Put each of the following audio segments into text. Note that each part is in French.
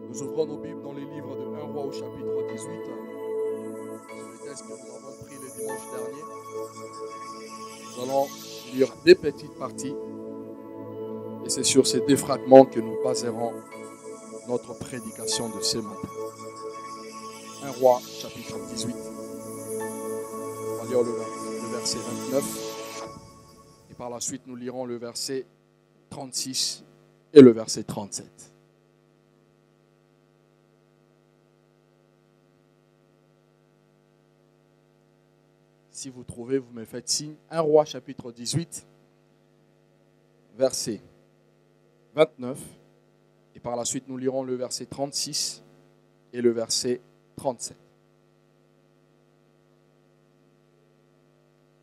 Nous ouvrons nos Bibles dans les livres de 1 Roi au chapitre 18. C'est le texte que nous avons pris le dimanche dernier. Nous allons lire des petites parties. Et c'est sur ces deux fragments que nous baserons notre prédication de ce matin. 1 Roi chapitre 18. On va lire le verset 29. Et par la suite, nous lirons le verset 36 et le verset 37. Si vous trouvez, vous me faites signe. 1 Roi chapitre 18, verset 29. Et par la suite, nous lirons le verset 36 et le verset 37.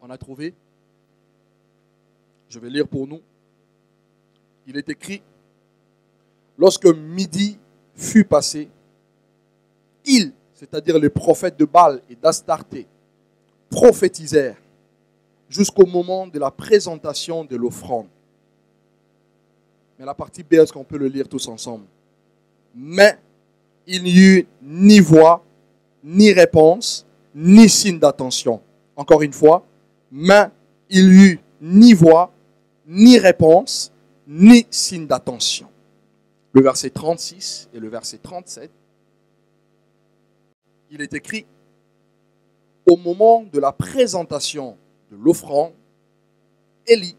On a trouvé? Je vais lire pour nous. Il est écrit: lorsque midi fut passé, ils, c'est-à-dire les prophètes de Baal et d'Astarté, prophétisèrent jusqu'au moment de la présentation de l'offrande. Mais la partie B, est-ce qu'on peut le lire tous ensemble? Mais il n'y eut ni voix, ni réponse, ni signe d'attention. Encore une fois, mais il n'y eut ni voix, ni réponse, ni signe d'attention. Le verset 36 et le verset 37, il est écrit: au moment de la présentation de l'offrande, Élie,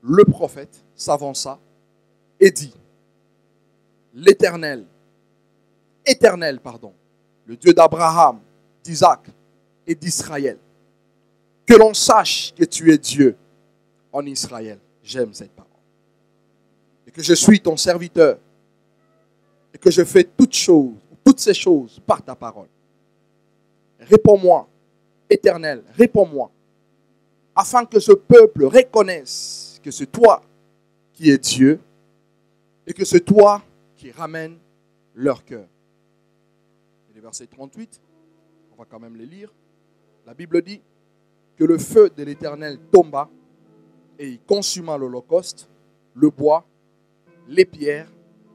le prophète, s'avança et dit: L'Éternel, le Dieu d'Abraham, d'Isaac et d'Israël, que l'on sache que tu es Dieu en Israël. J'aime cette parole. Et que je suis ton serviteur et que je fais toutes ces choses par ta parole. Réponds-moi, Éternel, réponds-moi, afin que ce peuple reconnaisse que c'est toi qui es Dieu et que c'est toi qui ramènes leur cœur. Et le verset 38, on va quand même les lire. La Bible dit que le feu de l'Éternel tomba et il consuma l'holocauste, le bois, les pierres,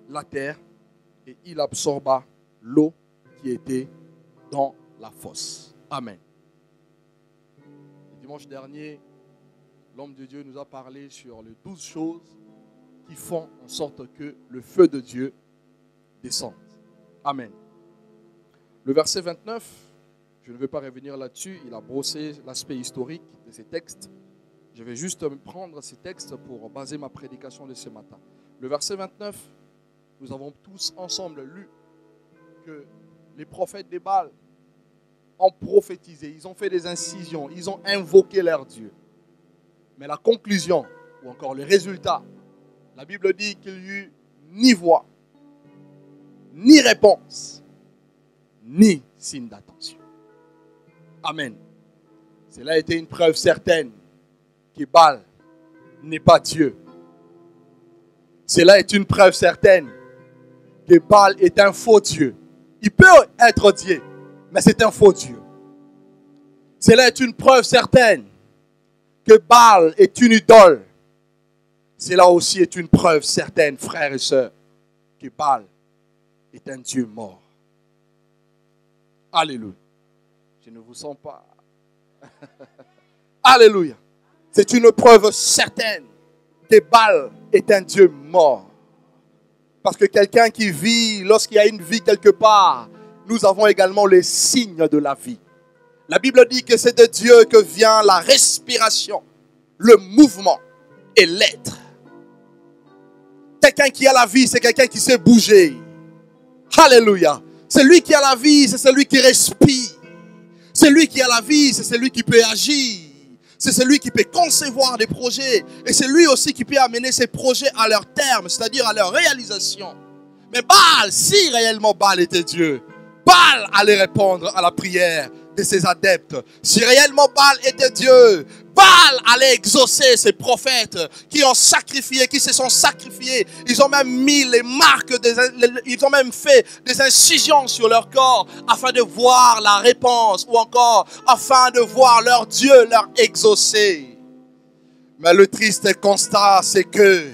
la terre, et il absorba l'eau qui était dans la fosse. Amen. Le dimanche dernier, l'homme de Dieu nous a parlé sur les 12 choses qui font en sorte que le feu de Dieu descende. Amen. Le verset 29, je ne vais pas revenir là-dessus, il a brossé l'aspect historique de ces textes. Je vais juste prendre ces textes pour baser ma prédication de ce matin. Le verset 29, nous avons tous ensemble lu que les prophètes de Baal ont prophétisé, ils ont fait des incisions, ils ont invoqué leur Dieu. Mais la conclusion, ou encore le résultat, la Bible dit qu'il n'y eut ni voix, ni réponse, ni signe d'attention. Amen. Cela a été une preuve certaine que Baal n'est pas Dieu. Cela est une preuve certaine que Baal est un faux Dieu. Il peut être Dieu, mais c'est un faux Dieu. Cela est une preuve certaine que Baal est une idole. Cela aussi est une preuve certaine, frères et sœurs, que Baal est un Dieu mort. Alléluia. Je ne vous sens pas. Alléluia. C'est une preuve certaine que Baal est un Dieu mort. Parce que quelqu'un qui vit, lorsqu'il y a une vie quelque part, nous avons également les signes de la vie. La Bible dit que c'est de Dieu que vient la respiration, le mouvement et l'être. Quelqu'un qui a la vie, c'est quelqu'un qui sait bouger. Alléluia. Celui qui a la vie, c'est celui qui respire. Celui qui a la vie, c'est celui qui peut agir. C'est celui qui peut concevoir des projets. Et c'est lui aussi qui peut amener ses projets à leur terme, c'est-à-dire à leur réalisation. Mais Baal, si réellement Baal était Dieu, Baal allait répondre à la prière de ses adeptes. Si réellement Baal était Dieu, Baal allait exaucer ses prophètes qui ont sacrifié, qui se sont sacrifiés. Ils ont même mis les marques, ils ont même fait des incisions sur leur corps afin de voir la réponse ou encore afin de voir leur Dieu leur exaucer. Mais le triste constat, c'est que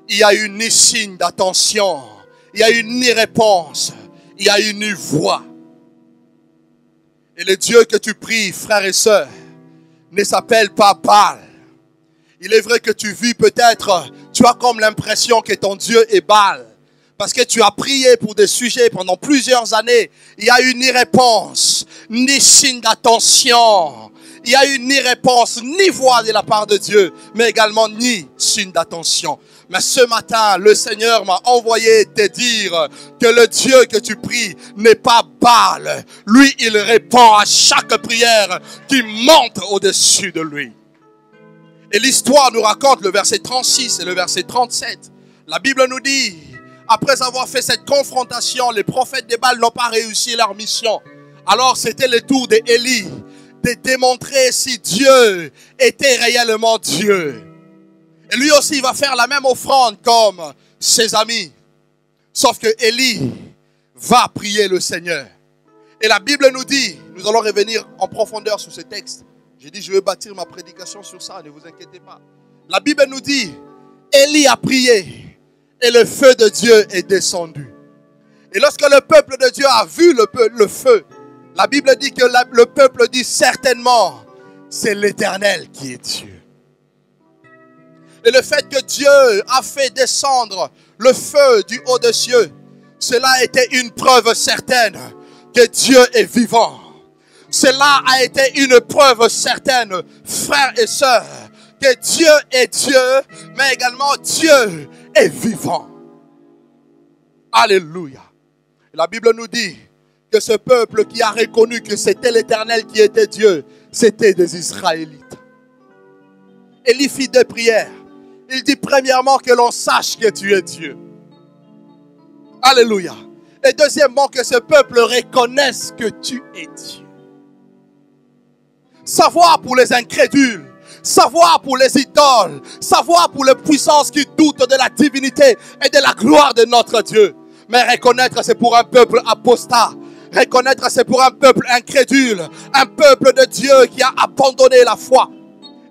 il y a eu ni signe d'attention, il y a une réponse, il y a une voix. Et le Dieu que tu pries, frères et sœurs, ne s'appelle pas Baal. Il est vrai que tu vis peut-être, tu as comme l'impression que ton Dieu est Baal. Parce que tu as prié pour des sujets pendant plusieurs années. Il y a eu ni réponse, ni signe d'attention. Il y a eu ni réponse, ni voix de la part de Dieu, mais également ni signe d'attention. Mais ce matin, le Seigneur m'a envoyé te dire que le Dieu que tu pries n'est pas Baal. Lui, il répond à chaque prière qui monte au-dessus de lui. Et l'histoire nous raconte le verset 36 et le verset 37. La Bible nous dit, après avoir fait cette confrontation, les prophètes de Baal n'ont pas réussi leur mission. Alors c'était le tour d'Élie de démontrer si Dieu était réellement Dieu. Et lui aussi, il va faire la même offrande comme ses amis. Sauf que Élie va prier le Seigneur. Et la Bible nous dit, nous allons revenir en profondeur sur ce texte. J'ai dit, je vais bâtir ma prédication sur ça, ne vous inquiétez pas. La Bible nous dit, Élie a prié et le feu de Dieu est descendu. Et lorsque le peuple de Dieu a vu le feu, la Bible dit que le peuple dit certainement, c'est l'Éternel qui est Dieu. Et le fait que Dieu a fait descendre le feu du haut des cieux, cela était une preuve certaine que Dieu est vivant. Cela a été une preuve certaine, frères et sœurs, que Dieu est Dieu, mais également Dieu est vivant. Alléluia. La Bible nous dit que ce peuple qui a reconnu que c'était l'Éternel qui était Dieu, c'était des Israélites. Élie fit des prières. Il dit premièrement que l'on sache que tu es Dieu. Alléluia. Et deuxièmement que ce peuple reconnaisse que tu es Dieu. Savoir pour les incrédules, savoir pour les idoles, savoir pour les puissances qui doutent de la divinité et de la gloire de notre Dieu. Mais reconnaître c'est pour un peuple apostat. Reconnaître c'est pour un peuple incrédule, un peuple de Dieu qui a abandonné la foi.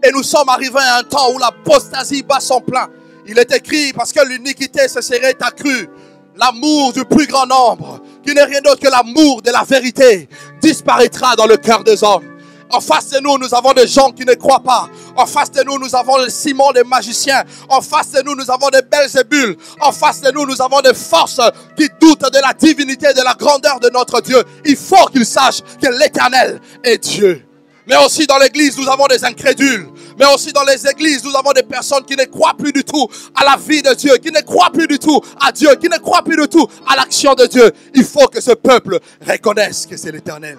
Et nous sommes arrivés à un temps où l'apostasie bat son plein. Il est écrit parce que l'iniquité se serait accrue. L'amour du plus grand nombre, qui n'est rien d'autre que l'amour de la vérité, disparaîtra dans le cœur des hommes. En face de nous, nous avons des gens qui ne croient pas. En face de nous, nous avons le Simon des magiciens. En face de nous, nous avons des Belzébul. En face de nous, nous avons des forces qui doutent de la divinité, de la grandeur de notre Dieu. Il faut qu'ils sachent que l'Éternel est Dieu. Mais aussi dans l'église, nous avons des incrédules. Mais aussi dans les églises, nous avons des personnes qui ne croient plus du tout à la vie de Dieu, qui ne croient plus du tout à Dieu, qui ne croient plus du tout à l'action de Dieu. Il faut que ce peuple reconnaisse que c'est l'Éternel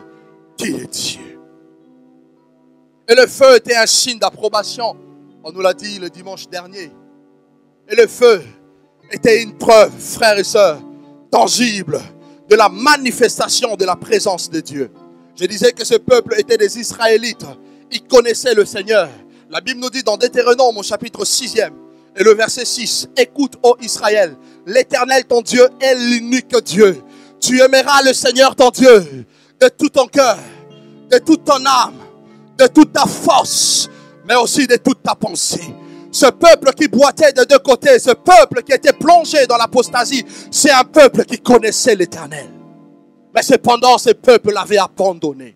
qui est Dieu. Et le feu était un signe d'approbation. On nous l'a dit le dimanche dernier. Et le feu était une preuve, frères et sœurs, tangible de la manifestation de la présence de Dieu. Je disais que ce peuple était des Israélites. Ils connaissaient le Seigneur. La Bible nous dit dans Deutéronome au chapitre 6e et le verset 6. Écoute, ô Israël, l'Éternel ton Dieu est l'unique Dieu. Tu aimeras le Seigneur ton Dieu de tout ton cœur, de toute ton âme, de toute ta force, mais aussi de toute ta pensée. Ce peuple qui boitait de deux côtés, ce peuple qui était plongé dans l'apostasie, c'est un peuple qui connaissait l'Éternel. Mais cependant, ce peuple l'avait abandonné.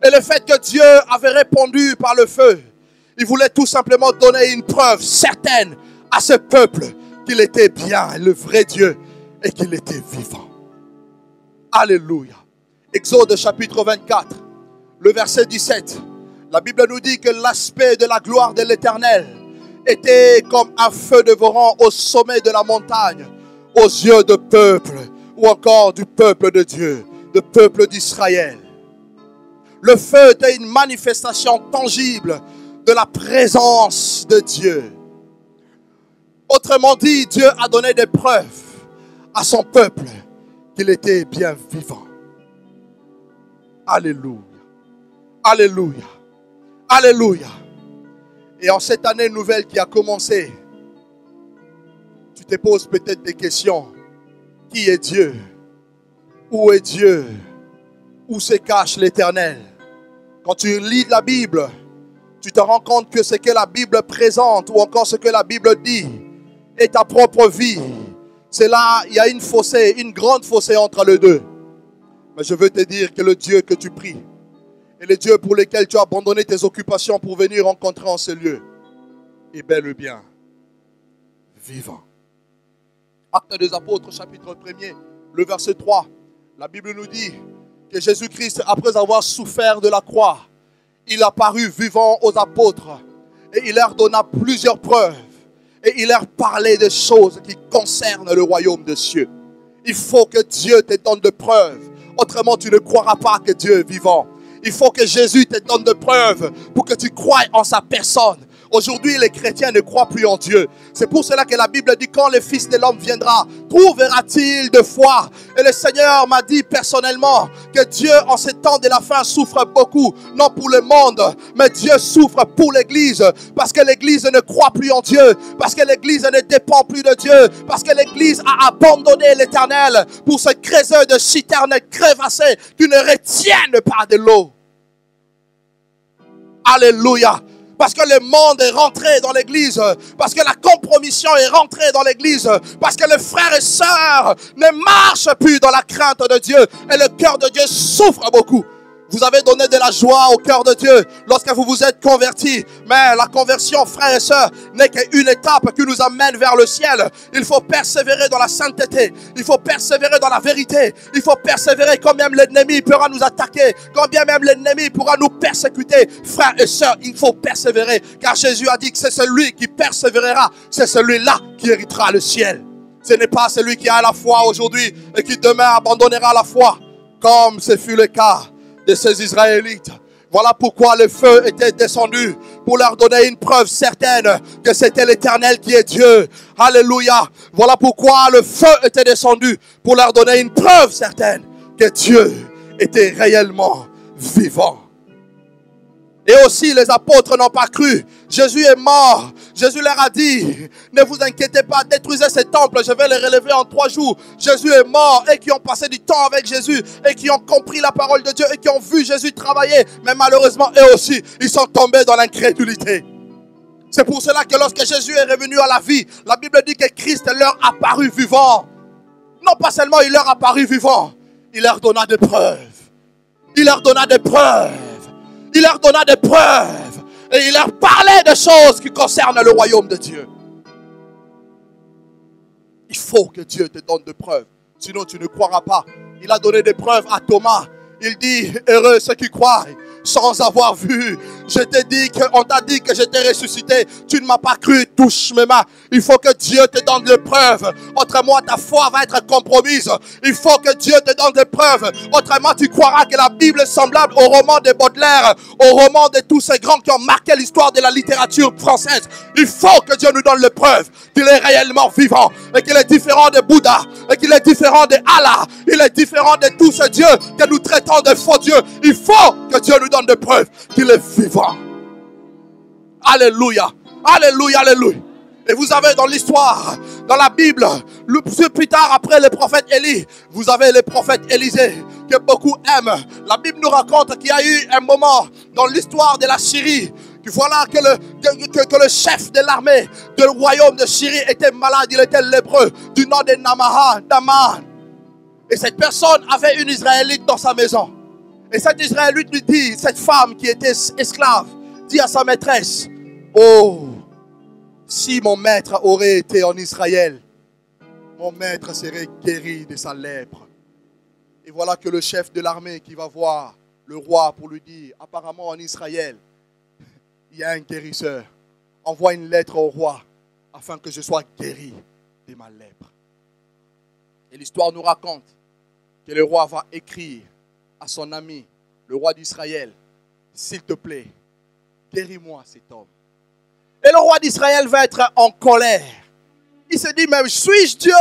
Et le fait que Dieu avait répondu par le feu, il voulait tout simplement donner une preuve certaine à ce peuple qu'il était bien le vrai Dieu et qu'il était vivant. Alléluia. Exode chapitre 24, le verset 17. La Bible nous dit que l'aspect de la gloire de l'Éternel était comme un feu dévorant au sommet de la montagne, aux yeux de peuple, ou encore du peuple de Dieu, du peuple d'Israël. Le feu était une manifestation tangible de la présence de Dieu. Autrement dit, Dieu a donné des preuves à son peuple qu'il était bien vivant. Alléluia. Alléluia. Alléluia. Et en cette année nouvelle qui a commencé, tu te poses peut-être des questions. Qui est Dieu? Où est Dieu? Où se cache l'Éternel? Quand tu lis la Bible, tu te rends compte que ce que la Bible présente ou encore ce que la Bible dit est ta propre vie. c'est là, il y a une fossé, une grande fossé entre les deux. Mais je veux te dire que le Dieu que tu pries et le Dieu pour lequel tu as abandonné tes occupations pour venir rencontrer en ce lieu est bel et bien vivant. Actes des Apôtres, chapitre 1er, le verset 3. La Bible nous dit que Jésus-Christ, après avoir souffert de la croix, il apparut vivant aux apôtres et il leur donna plusieurs preuves et il leur parlait des choses qui concernent le royaume des cieux. Il faut que Dieu te donne de preuves, autrement tu ne croiras pas que Dieu est vivant. Il faut que Jésus te donne de preuves pour que tu croies en sa personne. Aujourd'hui, les chrétiens ne croient plus en Dieu. C'est pour cela que la Bible dit, quand le Fils de l'homme viendra, trouvera-t-il de foi? Et le Seigneur m'a dit personnellement que Dieu, en ces temps de la fin, souffre beaucoup. Non pour le monde, mais Dieu souffre pour l'Église. Parce que l'Église ne croit plus en Dieu. Parce que l'Église ne dépend plus de Dieu. Parce que l'Église a abandonné l'Éternel pour ce creuseur de citernes crevassées qui ne retiennent pas de l'eau. Alléluia. Parce que le monde est rentré dans l'église. Parce que la compromission est rentrée dans l'église. Parce que les frères et sœurs ne marchent plus dans la crainte de Dieu. Et le cœur de Dieu souffre beaucoup. Vous avez donné de la joie au cœur de Dieu lorsque vous vous êtes convertis. Mais la conversion, frères et sœurs, n'est qu'une étape qui nous amène vers le ciel. Il faut persévérer dans la sainteté. Il faut persévérer dans la vérité. Il faut persévérer quand même l'ennemi pourra nous attaquer. Quand bien même l'ennemi pourra nous persécuter. Frères et sœurs, il faut persévérer. Car Jésus a dit que c'est celui qui persévérera. C'est celui-là qui héritera le ciel. Ce n'est pas celui qui a la foi aujourd'hui et qui demain abandonnera la foi. Comme ce fut le cas de ces Israélites. Voilà pourquoi le feu était descendu pour leur donner une preuve certaine que c'était l'Éternel qui est Dieu. Alléluia. Voilà pourquoi le feu était descendu pour leur donner une preuve certaine que Dieu était réellement vivant. Et aussi les apôtres n'ont pas cru. Jésus est mort. Jésus leur a dit, ne vous inquiétez pas, détruisez ce temple, je vais le relever en 3 jours. Jésus est mort. Et qui ont passé du temps avec Jésus et qui ont compris la parole de Dieu et qui ont vu Jésus travailler. Mais malheureusement, eux aussi, ils sont tombés dans l'incrédulité. C'est pour cela que lorsque Jésus est revenu à la vie, la Bible dit que Christ leur apparut vivant. Non pas seulement il leur apparut vivant, il leur donna des preuves. Il leur donna des preuves. Il leur donna des preuves. Et il leur parlait de choses qui concernent le royaume de Dieu. Il faut que Dieu te donne des preuves. Sinon tu ne croiras pas. Il a donné des preuves à Thomas. Il dit, heureux ceux qui croient sans avoir vu. Je t'ai dit qu'on t'a dit que j'étais ressuscité. Tu ne m'as pas cru, touche mes mains. Il faut que Dieu te donne des preuves. Autrement, ta foi va être compromise. Il faut que Dieu te donne des preuves. Autrement, tu croiras que la Bible est semblable au roman de Baudelaire, au roman de tous ces grands qui ont marqué l'histoire de la littérature française. Il faut que Dieu nous donne les preuves qu'il est réellement vivant et qu'il est différent de Bouddha et qu'il est différent de Allah. Il est différent de tous ces dieux que nous traitons de faux dieux. Il faut que Dieu nous donne des preuves qu'il est vivant. Alléluia. Alléluia, alléluia. Et vous avez dans l'histoire, dans la Bible, plus tard après le prophète Élie, vous avez le prophète Élisée que beaucoup aiment. La Bible nous raconte qu'il y a eu un moment dans l'histoire de la Syrie, que voilà que le chef de l'armée du royaume de Syrie était malade, il était lépreux, du nom de Naaman. Et cette personne avait une Israélite dans sa maison. Et cette Israélite lui dit, cette femme qui était esclave, dit à sa maîtresse, oh, si mon maître aurait été en Israël, mon maître serait guéri de sa lèpre. Et voilà que le chef de l'armée qui va voir le roi pour lui dire, apparemment en Israël, il y a un guérisseur. Envoie une lettre au roi afin que je sois guéri de ma lèpre. Et l'histoire nous raconte que le roi va écrire à son ami, le roi d'Israël, s'il te plaît, guéris-moi cet homme. Et le roi d'Israël va être en colère. Il se dit, mais suis-je Dieu?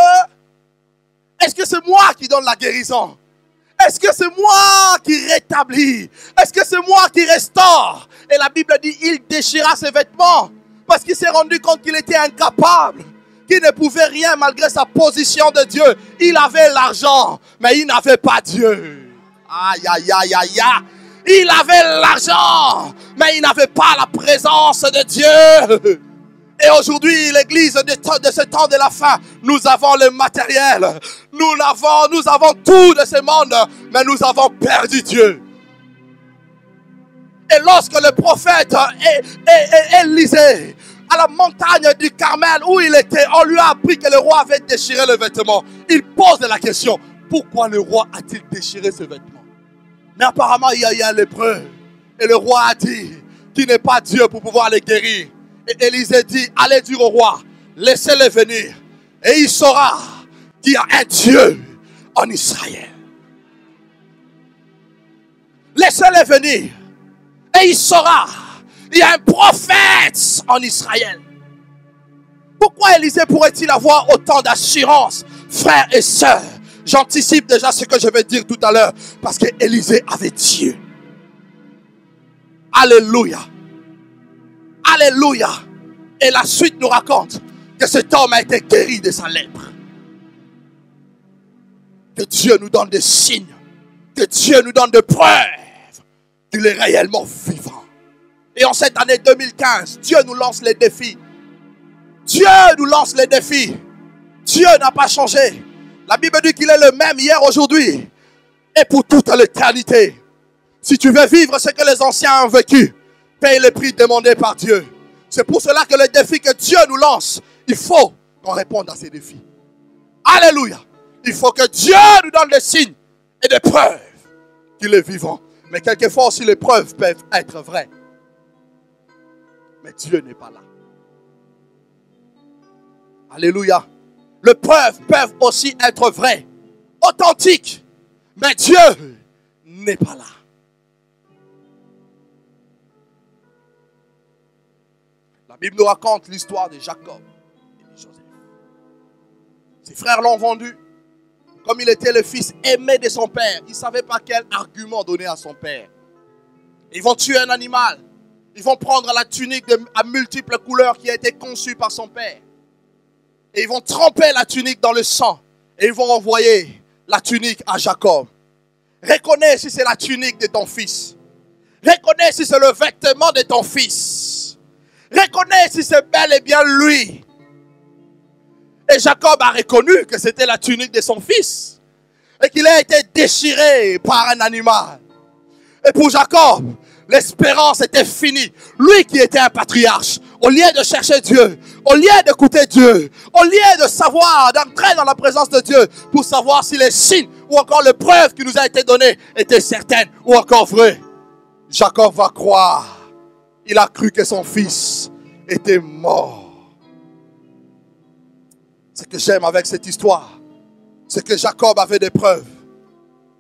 Est-ce que c'est moi qui donne la guérison? Est-ce que c'est moi qui rétablis? Est-ce que c'est moi qui restaure? Et la Bible dit, il déchira ses vêtements parce qu'il s'est rendu compte qu'il était incapable, qu'il ne pouvait rien malgré sa position de Dieu. Il avait l'argent, mais il n'avait pas Dieu. Aïe, aïe, aïe, aïe, aïe. Il avait l'argent, mais il n'avait pas la présence de Dieu. Et aujourd'hui, l'église de ce temps de la fin, nous avons le matériel. Nous avons tout de ce monde, mais nous avons perdu Dieu. Et lorsque le prophète Élisée, à la montagne du Carmel où il était, on lui a appris que le roi avait déchiré le vêtement. Il pose la question, pourquoi le roi a-t-il déchiré ce vêtement? Mais apparemment, il y a eu un lépreux. Et le roi a dit qu'il n'est pas Dieu pour pouvoir les guérir. Et Élisée dit, allez dire au roi, laissez-les venir. Et il saura qu'il y a un Dieu en Israël. Laissez-les venir. Et il saura, il y a un prophète en Israël. Pourquoi Élisée pourrait-il avoir autant d'assurance, frères et sœurs? J'anticipe déjà ce que je vais dire tout à l'heure. Parce que Élisée avait Dieu. Alléluia. Alléluia. Et la suite nous raconte que cet homme a été guéri de sa lèpre. Que Dieu nous donne des signes. Que Dieu nous donne des preuves qu'il est réellement vivant. Et en cette année 2015, Dieu nous lance les défis. Dieu nous lance les défis. Dieu n'a pas changé. La Bible dit qu'il est le même hier, aujourd'hui et pour toute l'éternité. Si tu veux vivre ce que les anciens ont vécu, paye le prix demandé par Dieu. C'est pour cela que le défi que Dieu nous lance, il faut qu'on réponde à ces défis. Alléluia. Il faut que Dieu nous donne des signes et des preuves qu'il est vivant. Mais quelquefois aussi les preuves peuvent être vraies. Mais Dieu n'est pas là. Alléluia. Les preuves peuvent aussi être vraies, authentiques. Mais Dieu n'est pas là. La Bible nous raconte l'histoire de Jacob et de Joseph. Ses frères l'ont vendu. Comme il était le fils aimé de son père, il ne savait pas quel argument donner à son père. Ils vont tuer un animal. Ils vont prendre la tunique à multiples couleurs qui a été conçue par son père. Et ils vont tremper la tunique dans le sang. Et ils vont envoyer la tunique à Jacob. Reconnais si c'est la tunique de ton fils. Reconnais si c'est le vêtement de ton fils. Reconnais si c'est bel et bien lui. Et Jacob a reconnu que c'était la tunique de son fils. Et qu'il a été déchiré par un animal. Et pour Jacob, l'espérance était finie. Lui qui était un patriarche, au lieu de chercher Dieu, au lieu d'écouter Dieu, au lieu de savoir, d'entrer dans la présence de Dieu pour savoir si les signes ou encore les preuves qui nous a été données étaient certaines ou encore vraies. Jacob va croire. Il a cru que son fils était mort. Ce que j'aime avec cette histoire, c'est que Jacob avait des preuves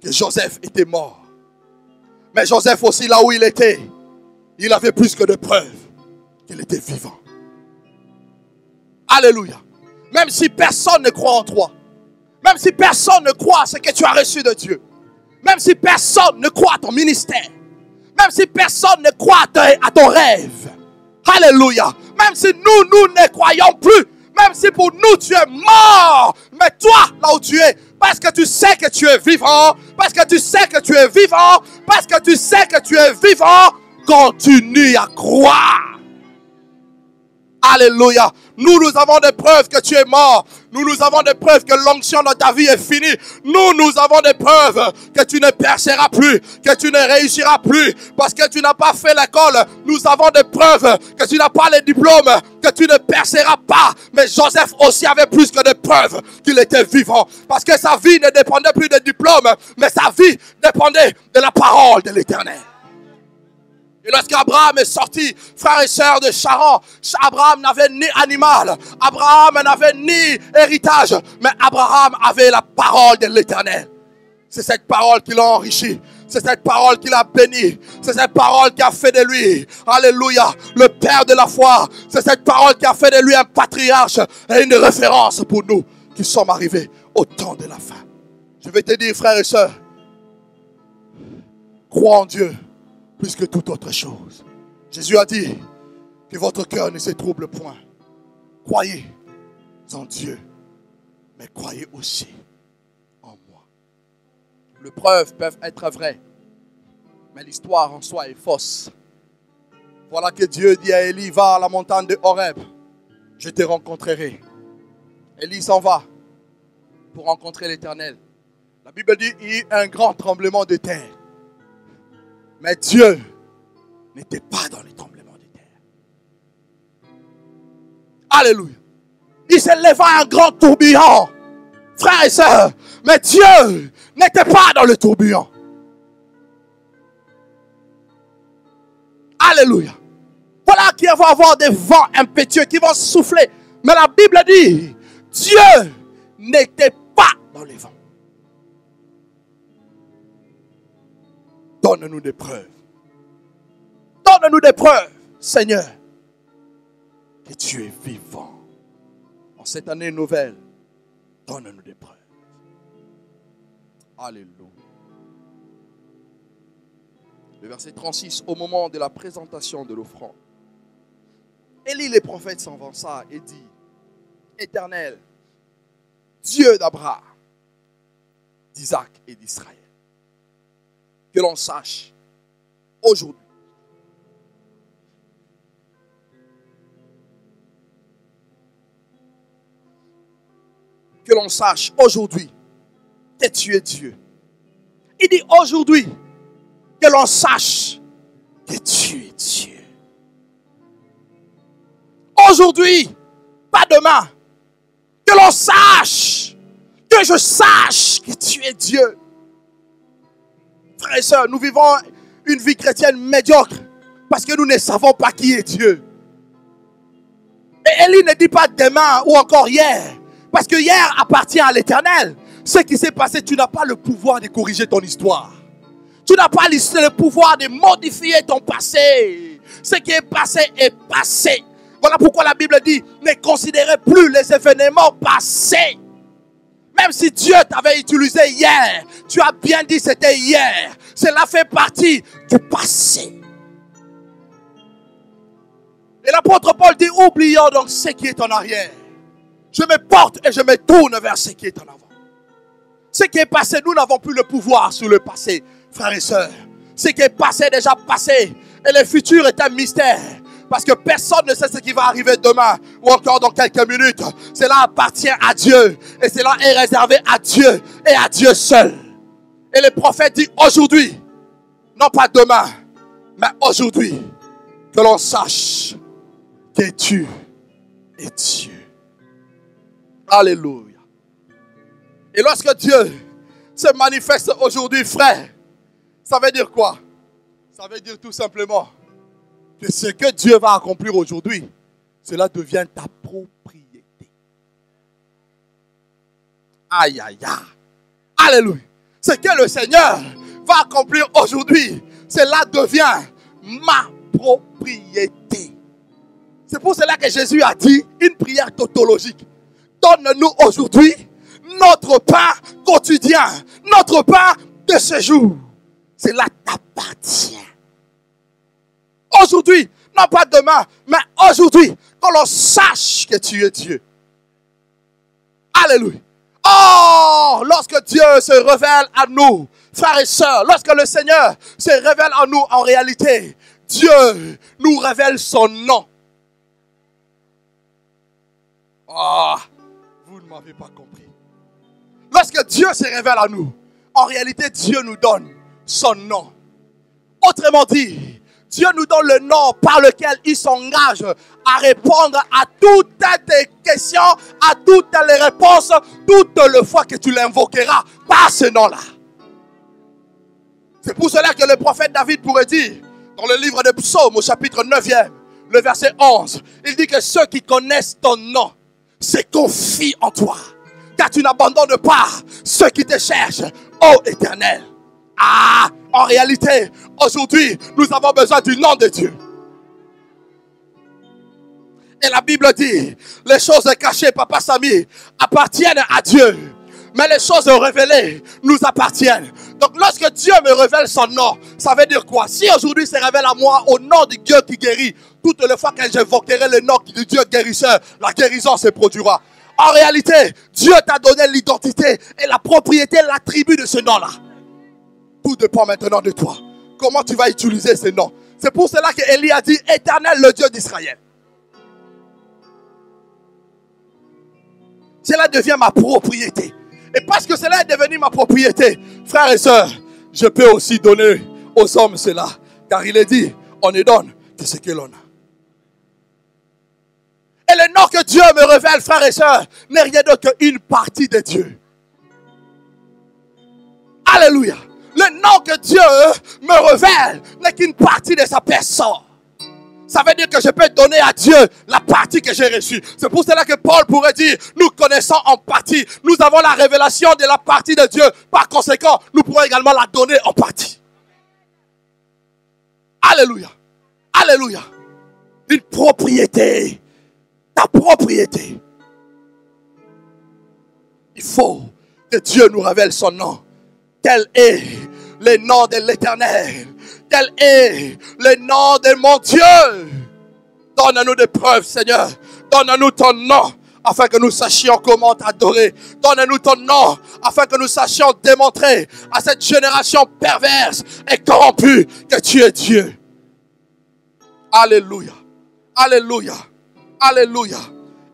que Joseph était mort. Mais Joseph aussi, là où il était, il avait plus que de preuves qu'il était vivant. Alléluia. Même si personne ne croit en toi, même si personne ne croit à ce que tu as reçu de Dieu, même si personne ne croit à ton ministère, même si personne ne croit à ton rêve, alléluia. Même si nous ne croyons plus, même si pour nous tu es mort, mais toi là où tu es, parce que tu sais que tu es vivant, parce que tu sais que tu es vivant, parce que tu sais que tu es vivant, continue à croire. Alléluia. Nous avons des preuves que tu es mort. Nous avons des preuves que l'onction dans ta vie est finie. Nous avons des preuves que tu ne perceras plus, que tu ne réussiras plus, parce que tu n'as pas fait l'école. Nous avons des preuves que tu n'as pas les diplômes, que tu ne perceras pas. Mais Joseph aussi avait plus que des preuves qu'il était vivant, parce que sa vie ne dépendait plus des diplômes, mais sa vie dépendait de la parole de l'Éternel. Et lorsqu'Abraham est sorti, frères et sœurs de Charan, Abraham n'avait ni animal, Abraham n'avait ni héritage, mais Abraham avait la parole de l'Éternel. C'est cette parole qui l'a enrichi. C'est cette parole qui l'a béni. C'est cette parole qui a fait de lui, alléluia, le père de la foi. C'est cette parole qui a fait de lui un patriarche et une référence pour nous qui sommes arrivés au temps de la fin. Je vais te dire, frères et sœurs, crois en Dieu plus que toute autre chose. Jésus a dit que votre cœur ne se trouble point. Croyez en Dieu, mais croyez aussi en moi. Les preuves peuvent être vraies, mais l'histoire en soi est fausse. Voilà que Dieu dit à Élie, va à la montagne de Horeb je te rencontrerai. Élie s'en va pour rencontrer l'Éternel. La Bible dit qu'il y a eu un grand tremblement de terre. Mais Dieu n'était pas dans le tremblement de terre. Alléluia. Il s'est levé un grand tourbillon. Frères et sœurs, mais Dieu n'était pas dans le tourbillon. Alléluia. Voilà qu'il va y avoir des vents impétueux qui vont souffler. Mais la Bible dit, Dieu n'était pas dans les vents. Donne-nous des preuves. Donne-nous des preuves, Seigneur, que tu es vivant. En cette année nouvelle, donne-nous des preuves. Alléluia. Le verset 36, au moment de la présentation de l'offrande, Élie le prophète s'avança et dit, Éternel, Dieu d'Abraham, d'Isaac et d'Israël, que l'on sache aujourd'hui que tu es Dieu. Il dit aujourd'hui que l'on sache que tu es Dieu. Aujourd'hui, pas demain. Que l'on sache, que je sache que tu es Dieu. Frères et sœurs, nous vivons une vie chrétienne médiocre parce que nous ne savons pas qui est Dieu. Et Élie ne dit pas demain ou encore hier, parce que hier appartient à l'Éternel. Ce qui s'est passé, tu n'as pas le pouvoir de corriger ton histoire. Tu n'as pas le pouvoir de modifier ton passé. Ce qui est passé est passé. Voilà pourquoi la Bible dit, ne considérez plus les événements passés. Même si Dieu t'avait utilisé hier, tu as bien dit c'était hier. Cela fait partie du passé. Et l'apôtre Paul dit, oublions donc ce qui est en arrière. Je me porte et je me tourne vers ce qui est en avant. Ce qui est passé, nous n'avons plus le pouvoir sur le passé, frères et sœurs. Ce qui est passé est déjà passé. Et le futur est un mystère. Parce que personne ne sait ce qui va arriver demain ou encore dans quelques minutes. Cela appartient à Dieu. Et cela est réservé à Dieu et à Dieu seul. Et le prophète dit aujourd'hui, non pas demain, mais aujourd'hui, que l'on sache que tu es Dieu. Alléluia. Et lorsque Dieu se manifeste aujourd'hui, frère, ça veut dire quoi? Ça veut dire tout simplement que ce que Dieu va accomplir aujourd'hui, cela devient ta propriété. Aïe, aïe, aïe. Alléluia. Ce que le Seigneur va accomplir aujourd'hui, cela devient ma propriété. C'est pour cela que Jésus a dit une prière tautologique. Donne-nous aujourd'hui notre pain quotidien, notre pain de ce jour. Cela t'appartient. Aujourd'hui, non pas demain, mais aujourd'hui, que l'on sache que tu es Dieu. Alléluia. Oh, lorsque Dieu se révèle à nous, frères et sœurs, lorsque le Seigneur se révèle à nous en réalité, Dieu nous révèle son nom. Oh, vous ne m'avez pas compris. Lorsque Dieu se révèle à nous, en réalité, Dieu nous donne son nom. Autrement dit, Dieu nous donne le nom par lequel il s'engage à répondre à toutes tes questions, à toutes les réponses, toutes les fois que tu l'invoqueras par ce nom-là. C'est pour cela que le prophète David pourrait dire, dans le livre de Psaumes, au chapitre 9e, le verset 11, il dit que ceux qui connaissent ton nom se confient en toi, car tu n'abandonnes pas ceux qui te cherchent, ô Éternel. Ah, en réalité, aujourd'hui, nous avons besoin du nom de Dieu. Et la Bible dit, les choses cachées, Papa Samy, appartiennent à Dieu. Mais les choses révélées nous appartiennent. Donc lorsque Dieu me révèle son nom, ça veut dire quoi? Si aujourd'hui se révèle à moi au nom du Dieu qui guérit, toutes les fois que j'évoquerai le nom du Dieu guérisseur, la guérison se produira. En réalité, Dieu t'a donné l'identité et la propriété, l'attribut de ce nom-là. Tout dépend maintenant de toi. Comment tu vas utiliser ce nom? C'est pour cela que Élie a dit, Éternel, le Dieu d'Israël. cela devient ma propriété. Et parce que cela est devenu ma propriété, frères et sœurs, je peux aussi donner aux hommes cela. Car il est dit, on ne donne que ce que l'on a. Et le nom que Dieu me révèle, frères et sœurs, n'est rien d'autre qu'une partie de Dieu. Alléluia. Le nom que Dieu me révèle n'est qu'une partie de sa personne. Ça veut dire que je peux donner à Dieu la partie que j'ai reçue. C'est pour cela que Paul pourrait dire, nous connaissons en partie. Nous avons la révélation de la partie de Dieu. Par conséquent, nous pourrons également la donner en partie. Alléluia. Alléluia. Une propriété. Ta propriété. Il faut que Dieu nous révèle son nom. Quel est le nom de l'Éternel? Quel est le nom de mon Dieu? Donne-nous des preuves, Seigneur. Donne-nous ton nom, afin que nous sachions comment t'adorer. Donne-nous ton nom, afin que nous sachions démontrer à cette génération perverse et corrompue que tu es Dieu. Alléluia. Alléluia. Alléluia.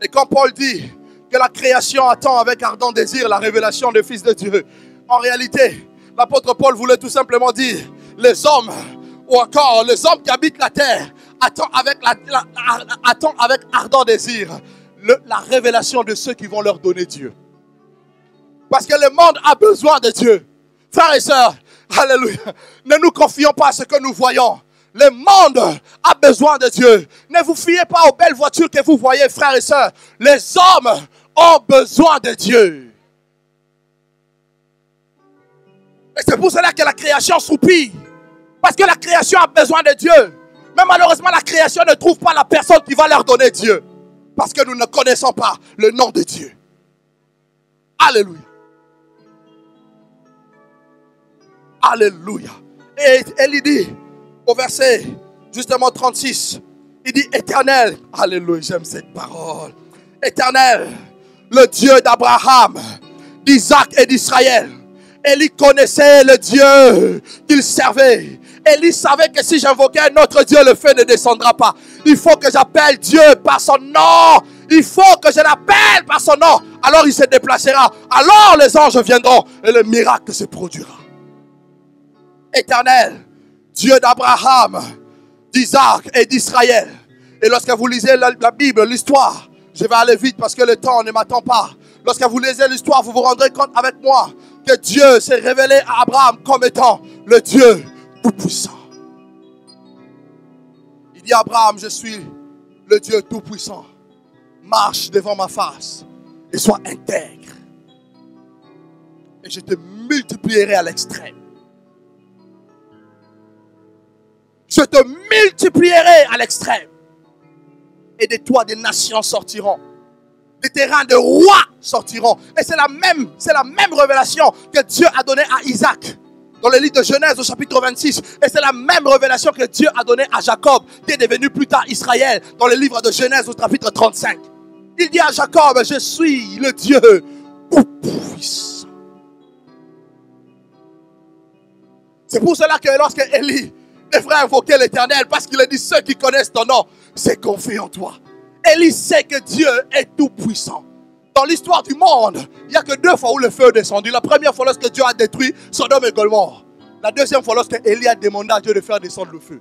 Et quand Paul dit que la création attend avec ardent désir la révélation du Fils de Dieu, en réalité, l'apôtre Paul voulait tout simplement dire, les hommes, ou encore les hommes qui habitent la terre, attendent avec ardent désir la révélation de ceux qui vont leur donner Dieu. Parce que le monde a besoin de Dieu. Frères et sœurs, alléluia, ne nous confions pas à ce que nous voyons. Le monde a besoin de Dieu. Ne vous fiez pas aux belles voitures que vous voyez, frères et sœurs. Les hommes ont besoin de Dieu. Et c'est pour cela que la création soupire. Parce que la création a besoin de Dieu. Mais malheureusement, la création ne trouve pas la personne qui va leur donner Dieu. Parce que nous ne connaissons pas le nom de Dieu. Alléluia. Alléluia. Et il dit, au verset justement 36, il dit Éternel, alléluia, j'aime cette parole. Éternel, le Dieu d'Abraham, d'Isaac et d'Israël. Élie connaissait le Dieu qu'il servait. Élie savait que si j'invoquais notre Dieu, le feu ne descendra pas. Il faut que j'appelle Dieu par son nom. Il faut que je l'appelle par son nom. Alors il se déplacera. Alors les anges viendront et le miracle se produira. Éternel, Dieu d'Abraham, d'Isaac et d'Israël. Et lorsque vous lisez la Bible, l'histoire, je vais aller vite parce que le temps ne m'attend pas. Lorsque vous lisez l'histoire, vous vous rendrez compte avec moi que Dieu s'est révélé à Abraham comme étant le Dieu tout-puissant. Il dit à Abraham, je suis le Dieu tout-puissant. Marche devant ma face et sois intègre. Et je te multiplierai à l'extrême. Je te multiplierai à l'extrême. Et de toi des nations sortiront. Des terrains de rois sortiront. Et c'est la même révélation que Dieu a donnée à Isaac. Dans le livre de Genèse au chapitre 26. Et c'est la même révélation que Dieu a donnée à Jacob, qui est devenu plus tard Israël. Dans le livre de Genèse au chapitre 35. Il dit à Jacob, je suis le Dieu tout-puissant. C'est pour cela que lorsque Élie devrait invoquer l'Éternel, parce qu'il a dit, ceux qui connaissent ton nom, c'est confié en toi. Élie sait que Dieu est tout-puissant. Dans l'histoire du monde, il n'y a que 2 fois où le feu est descendu. La première fois lorsque Dieu a détruit Sodome et Gomorrhe. La deuxième fois lorsque Élie a demandé à Dieu de faire descendre le feu.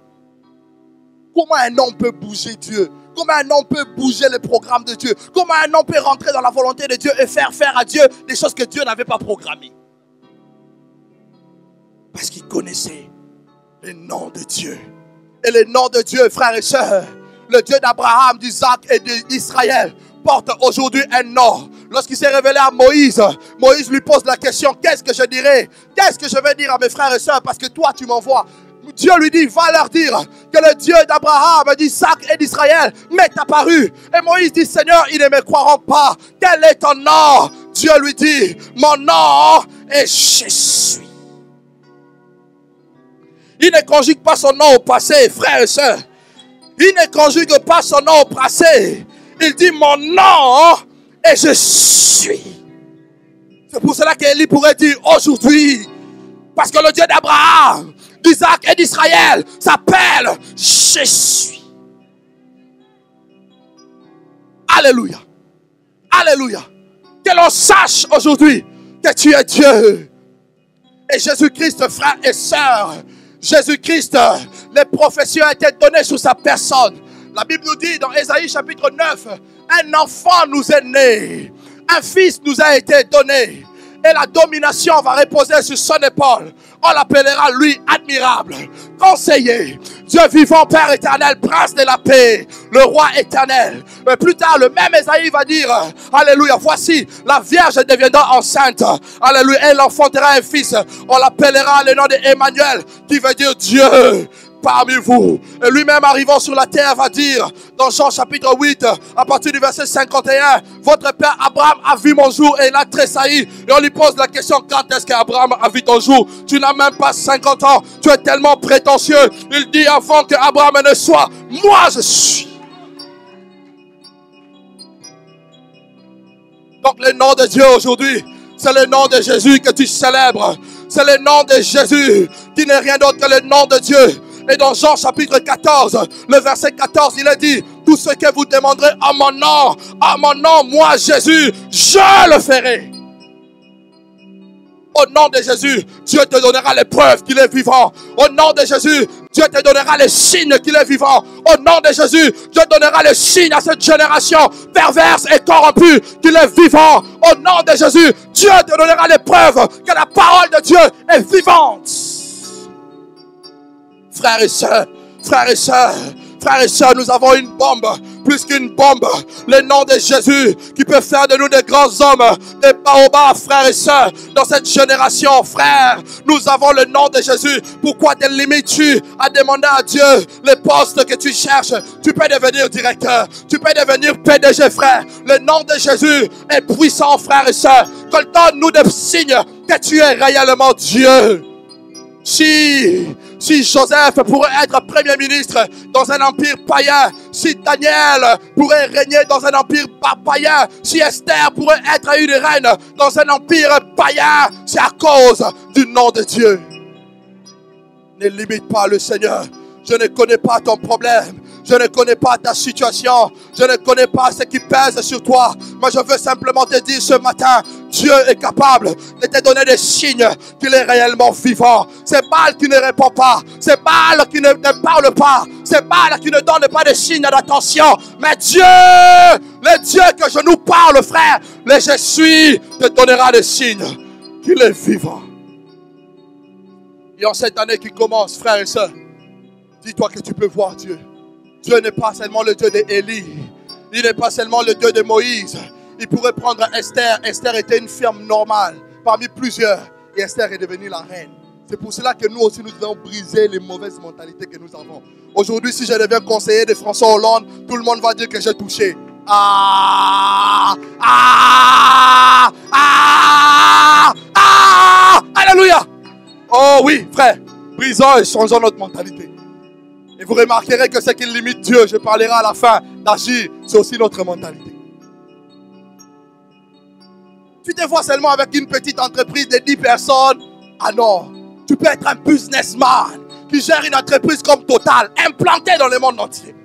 Comment un homme peut bouger Dieu? Comment un homme peut bouger le programme de Dieu? Comment un homme peut rentrer dans la volonté de Dieu et faire à Dieu des choses que Dieu n'avait pas programmées? Parce qu'il connaissait le nom de Dieu. Et le nom de Dieu, frères et sœurs, le Dieu d'Abraham, d'Isaac et d'Israël, porte aujourd'hui un nom. Lorsqu'il s'est révélé à Moïse, Moïse lui pose la question, qu'est-ce que je dirai? Qu'est-ce que je vais dire à mes frères et sœurs? Parce que toi, tu m'envoies. Dieu lui dit, va leur dire que le Dieu d'Abraham, d'Isaac et d'Israël m'est apparu. Et Moïse dit, Seigneur, ils ne me croiront pas. Quel est ton nom? Dieu lui dit, mon nom est Jésus. Il ne conjugue pas son nom au passé, frères et sœurs. Il ne conjugue pas son nom au passé. Il dit, mon nom est je suis. C'est pour cela qu'Élie pourrait dire, aujourd'hui, parce que le Dieu d'Abraham, d'Isaac et d'Israël s'appelle je suis. Alléluia. Alléluia. Que l'on sache aujourd'hui que tu es Dieu. Et Jésus-Christ, frères et sœurs, Jésus-Christ, les prophéties ont été données sur sa personne. La Bible nous dit dans Ésaïe chapitre 9, un enfant nous est né, un fils nous a été donné, et la domination va reposer sur son épaule. On l'appellera lui admirable, conseiller, Dieu vivant, Père éternel, prince de la paix, le roi éternel. Mais plus tard, le même Ésaïe va dire, alléluia, voici, la Vierge deviendra enceinte, alléluia, elle enfantera un fils, on l'appellera le nom d'Emmanuel, qui veut dire Dieu parmi vous. Et lui-même arrivant sur la terre va dire dans Jean chapitre 8 à partir du verset 51, votre père Abraham a vu mon jour et il a tressailli. Et on lui pose la question, quand est-ce qu'Abraham a vu ton jour? Tu n'as même pas 50 ans, tu es tellement prétentieux. Il dit, avant que Abraham ne soit, moi je suis. Donc le nom de Dieu aujourd'hui, c'est le nom de Jésus que tu célèbres. C'est le nom de Jésus qui n'est rien d'autre que le nom de Dieu. Et dans Jean chapitre 14, le verset 14, il est dit, tout ce que vous demanderez en mon nom, moi Jésus, je le ferai. Au nom de Jésus, Dieu te donnera les preuves qu'il est vivant. Au nom de Jésus, Dieu te donnera les signes qu'il est vivant. Au nom de Jésus, Dieu donnera les signes à cette génération perverse et corrompue qu'il est vivant. Au nom de Jésus, Dieu te donnera les preuves que la parole de Dieu est vivante. Frères et sœurs, frères et sœurs, frères et sœurs, nous avons une bombe, plus qu'une bombe, le nom de Jésus qui peut faire de nous des grands hommes, des baobabs, frères et sœurs, dans cette génération, frères, nous avons le nom de Jésus. Pourquoi te limites-tu à demander à Dieu les postes que tu cherches? Tu peux devenir directeur, tu peux devenir PDG, frère. Le nom de Jésus est puissant, frères et sœurs. Donne-nous des signes que tu es réellement Dieu. Si Joseph pourrait être premier ministre dans un empire païen, si Daniel pourrait régner dans un empire païen, si Esther pourrait être une reine dans un empire païen, c'est à cause du nom de Dieu. Ne limite pas le Seigneur. Je ne connais pas ton problème. Je ne connais pas ta situation. Je ne connais pas ce qui pèse sur toi. Mais je veux simplement te dire ce matin, Dieu est capable de te donner des signes qu'il est réellement vivant. C'est Baal qui ne répond pas. C'est Baal qui ne parle pas. C'est Baal qui ne donne pas de signes d'attention. Mais Dieu, le Dieu que je nous parle, frère, le je suis, te donnera des signes qu'il est vivant. Et en cette année qui commence, frères et sœurs, dis-toi que tu peux voir Dieu. Dieu n'est pas seulement le Dieu d'Élie. Il n'est pas seulement le Dieu de Moïse. Il pourrait prendre Esther. Esther était une femme normale parmi plusieurs. Et Esther est devenue la reine. C'est pour cela que nous aussi, nous devons briser les mauvaises mentalités que nous avons. Aujourd'hui, si je deviens conseiller de François Hollande, tout le monde va dire que j'ai touché. Alléluia. Oh oui, frère. Brisons et changeons notre mentalité. Et vous remarquerez que ce qui limite Dieu, je parlerai à la fin d'agir, c'est aussi notre mentalité. Tu te vois seulement avec une petite entreprise de 10 personnes. Ah non, tu peux être un businessman qui gère une entreprise comme Total, implantée dans le monde entier.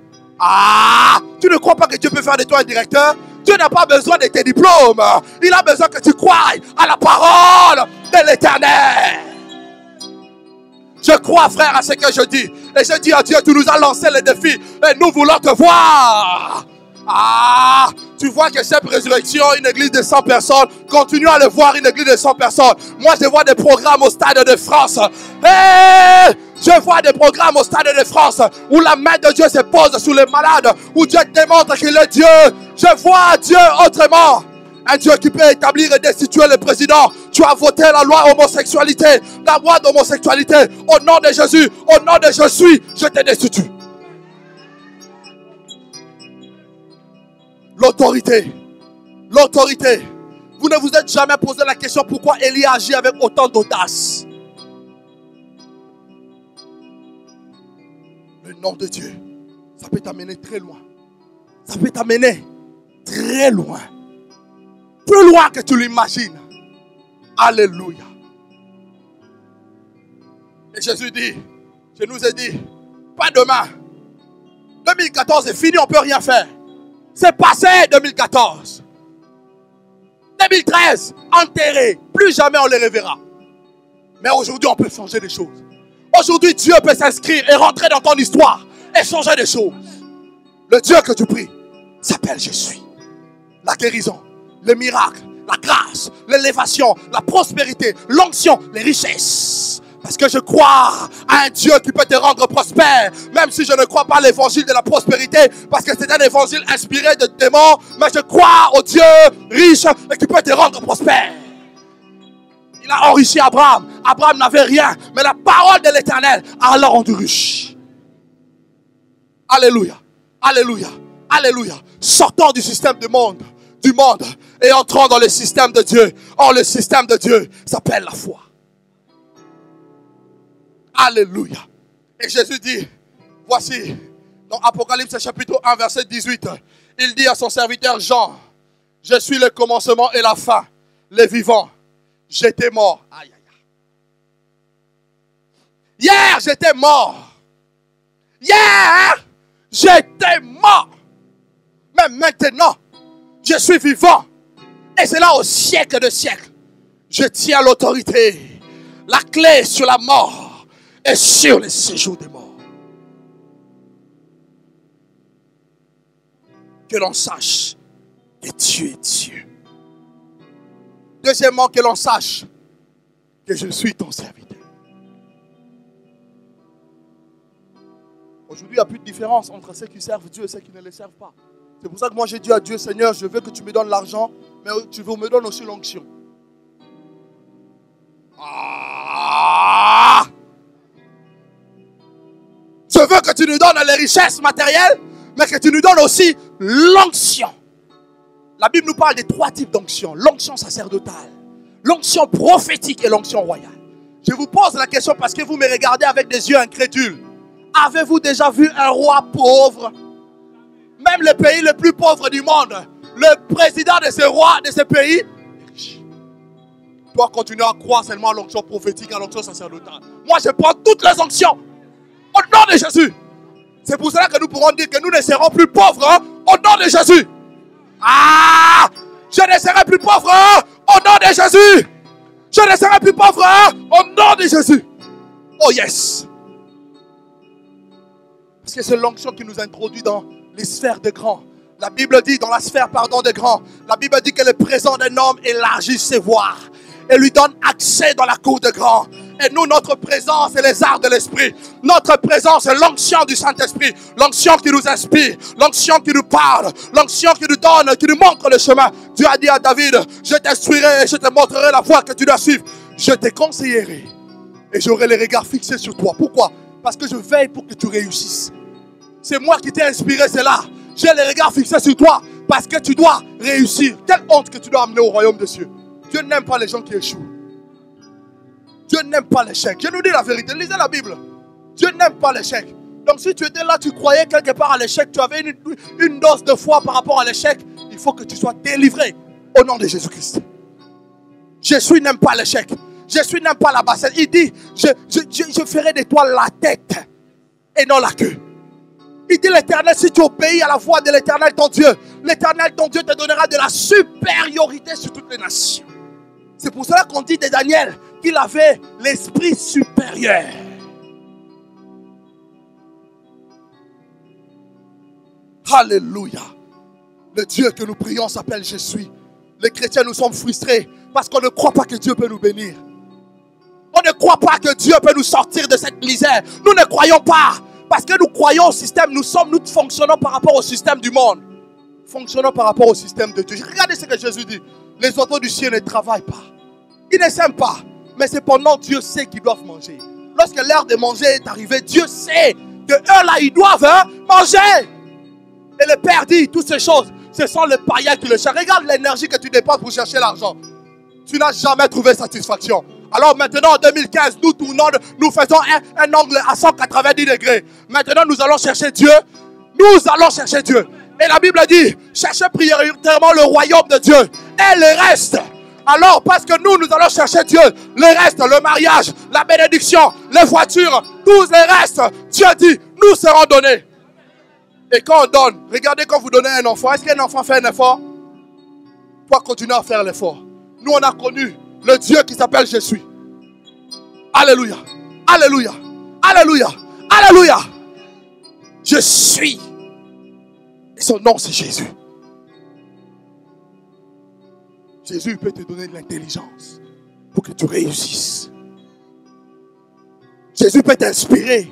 Tu ne crois pas que Dieu peut faire de toi un directeur? Dieu n'a pas besoin de tes diplômes. Il a besoin que tu croies à la parole de l'Éternel. Je crois, frère, à ce que je dis. Et je dis à Dieu, tu nous as lancé le défi et nous voulons te voir. Tu vois que cette résurrection, une église de 100 personnes, continue à le voir, une église de 100 personnes. Moi, je vois des programmes au Stade de France. Je vois des programmes au Stade de France où la main de Dieu se pose sur les malades, où Dieu démontre qu'il est Dieu. Je vois Dieu autrement. Un Dieu qui peut établir et destituer le président. Tu as voté la loi homosexualité, la loi d'homosexualité. Au nom de Jésus, au nom de Jésus, je te destitue. L'autorité. L'autorité. Vous ne vous êtes jamais posé la question pourquoi Élie agit avec autant d'audace. Le nom de Dieu, ça peut t'amener très loin. Ça peut t'amener très loin. Plus loin que tu l'imagines. Alléluia. Et Jésus dit, je nous ai dit, pas demain. 2014 est fini, on ne peut rien faire. C'est passé 2014. 2013, enterrés. Plus jamais on les reverra. Mais aujourd'hui, on peut changer des choses. Aujourd'hui, Dieu peut s'inscrire et rentrer dans ton histoire et changer des choses. Le Dieu que tu pries s'appelle Je suis. La guérison, le miracle, la grâce, l'élévation, la prospérité, l'onction, les richesses. Parce que je crois à un Dieu qui peut te rendre prospère. Même si je ne crois pas à l'évangile de la prospérité. Parce que c'est un évangile inspiré de démons. Mais je crois au Dieu riche et qui peut te rendre prospère. Il a enrichi Abraham. Abraham n'avait rien. Mais la parole de l'Éternel a l'a rendu riche. Alléluia. Alléluia. Alléluia. Sortons du système du monde et entrons dans le système de Dieu. Oh, le système de Dieu s'appelle la foi. Alléluia. Et Jésus dit, voici, dans Apocalypse chapitre 1, verset 18, il dit à son serviteur Jean, je suis le commencement et la fin, les vivants. J'étais mort. Aïe, aïe, aïe. Hier, j'étais mort. Hier, j'étais mort. Mais maintenant, je suis vivant. Et c'est là au siècle de siècles. Je tiens l'autorité, la clé sur la mort et sur les séjours des morts. Que l'on sache que tu es Dieu. Deuxièmement, que l'on sache que je suis ton serviteur. Aujourd'hui, il n'y a plus de différence entre ceux qui servent Dieu et ceux qui ne le servent pas. C'est pour ça que moi j'ai dit à Dieu, Seigneur, je veux que tu me donnes l'argent, mais tu veux me donner aussi l'onction. Je veux que tu nous donnes les richesses matérielles, mais que tu nous donnes aussi l'onction. La Bible nous parle des 3 types d'onction. L'onction sacerdotale, l'onction prophétique et l'onction royale. Je vous pose la question parce que vous me regardez avec des yeux incrédules. Avez-vous déjà vu un roi pauvre? Même le pays le plus pauvre du monde, le président de ce roi, de ce pays, tu dois continuer à croire seulement à l'onction prophétique et à l'onction sacerdotale. Moi, je prends toutes les onctions au nom de Jésus. C'est pour cela que nous pourrons dire que nous ne serons plus pauvres au nom de Jésus. Je ne serai plus pauvre au nom de Jésus. Je ne serai plus pauvre au nom de Jésus. Oh yes. Parce que c'est l'onction qui nous introduit dans les sphères de grands. La Bible dit, dans la sphère, de grands, la Bible dit que le présent d'un homme élargit ses voies et lui donne accès dans la cour de grands. Et nous, notre présence, c'est les arts de l'esprit. Notre présence, c'est l'onction du Saint-Esprit. L'onction qui nous inspire, l'onction qui nous parle, l'onction qui nous donne, qui nous montre le chemin. Dieu a dit à David, je t'instruirai et je te montrerai la voie que tu dois suivre. Je te conseillerai et j'aurai les regards fixés sur toi. Pourquoi? Parce que je veille pour que tu réussisses. C'est moi qui t'ai inspiré cela. J'ai les regards fixés sur toi parce que tu dois réussir. Quelle honte que tu dois amener au royaume des cieux. Dieu n'aime pas les gens qui échouent. Dieu n'aime pas l'échec. Je nous dis la vérité. Lisez la Bible. Dieu n'aime pas l'échec. Donc si tu étais là, tu croyais quelque part à l'échec, tu avais une dose de foi par rapport à l'échec, il faut que tu sois délivré au nom de Jésus-Christ. Jésus n'aime pas l'échec. Jésus n'aime pas la bassesse. Il dit, je ferai de toi la tête et non la queue. Il dit l'Éternel, si tu obéis à la voix de l'Éternel ton Dieu, l'Éternel ton Dieu te donnera de la supériorité sur toutes les nations. C'est pour cela qu'on dit de Daniel qu'il avait l'esprit supérieur. Alléluia. Le Dieu que nous prions s'appelle Je suis. Les chrétiens, nous sommes frustrés parce qu'on ne croit pas que Dieu peut nous bénir. On ne croit pas que Dieu peut nous sortir de cette misère. Nous ne croyons pas. Parce que nous croyons au système, nous fonctionnons par rapport au système du monde. Fonctionnons par rapport au système de Dieu. Regardez ce que Jésus dit. Les oiseaux du ciel ne travaillent pas. Ils ne s'aiment pas. Mais cependant, Dieu sait qu'ils doivent manger. Lorsque l'heure de manger est arrivée, Dieu sait que eux là, ils doivent manger. Et le Père dit, toutes ces choses, ce sont les païens qui le cherchent. Regarde l'énergie que tu dépenses pour chercher l'argent. Tu n'as jamais trouvé satisfaction. Alors maintenant en 2015, nous tournons, nous faisons un angle à 190 degrés. Maintenant nous allons chercher Dieu. Nous allons chercher Dieu. Et la Bible dit, cherchez prioritairement le royaume de Dieu. Et le reste. Alors parce que nous allons chercher Dieu. Le reste, le mariage, la bénédiction, les voitures, tous les restes. Dieu dit, nous serons donnés. Et quand on donne, regardez quand vous donnez un enfant. Est-ce qu'un enfant fait un effort? toi, continue à faire l'effort. Nous, on a connu le Dieu qui s'appelle Jésus. Alléluia. Alléluia. Alléluia. Alléluia. Je suis. Et son nom, c'est Jésus. Jésus peut te donner de l'intelligence pour que tu réussisses. Jésus peut t'inspirer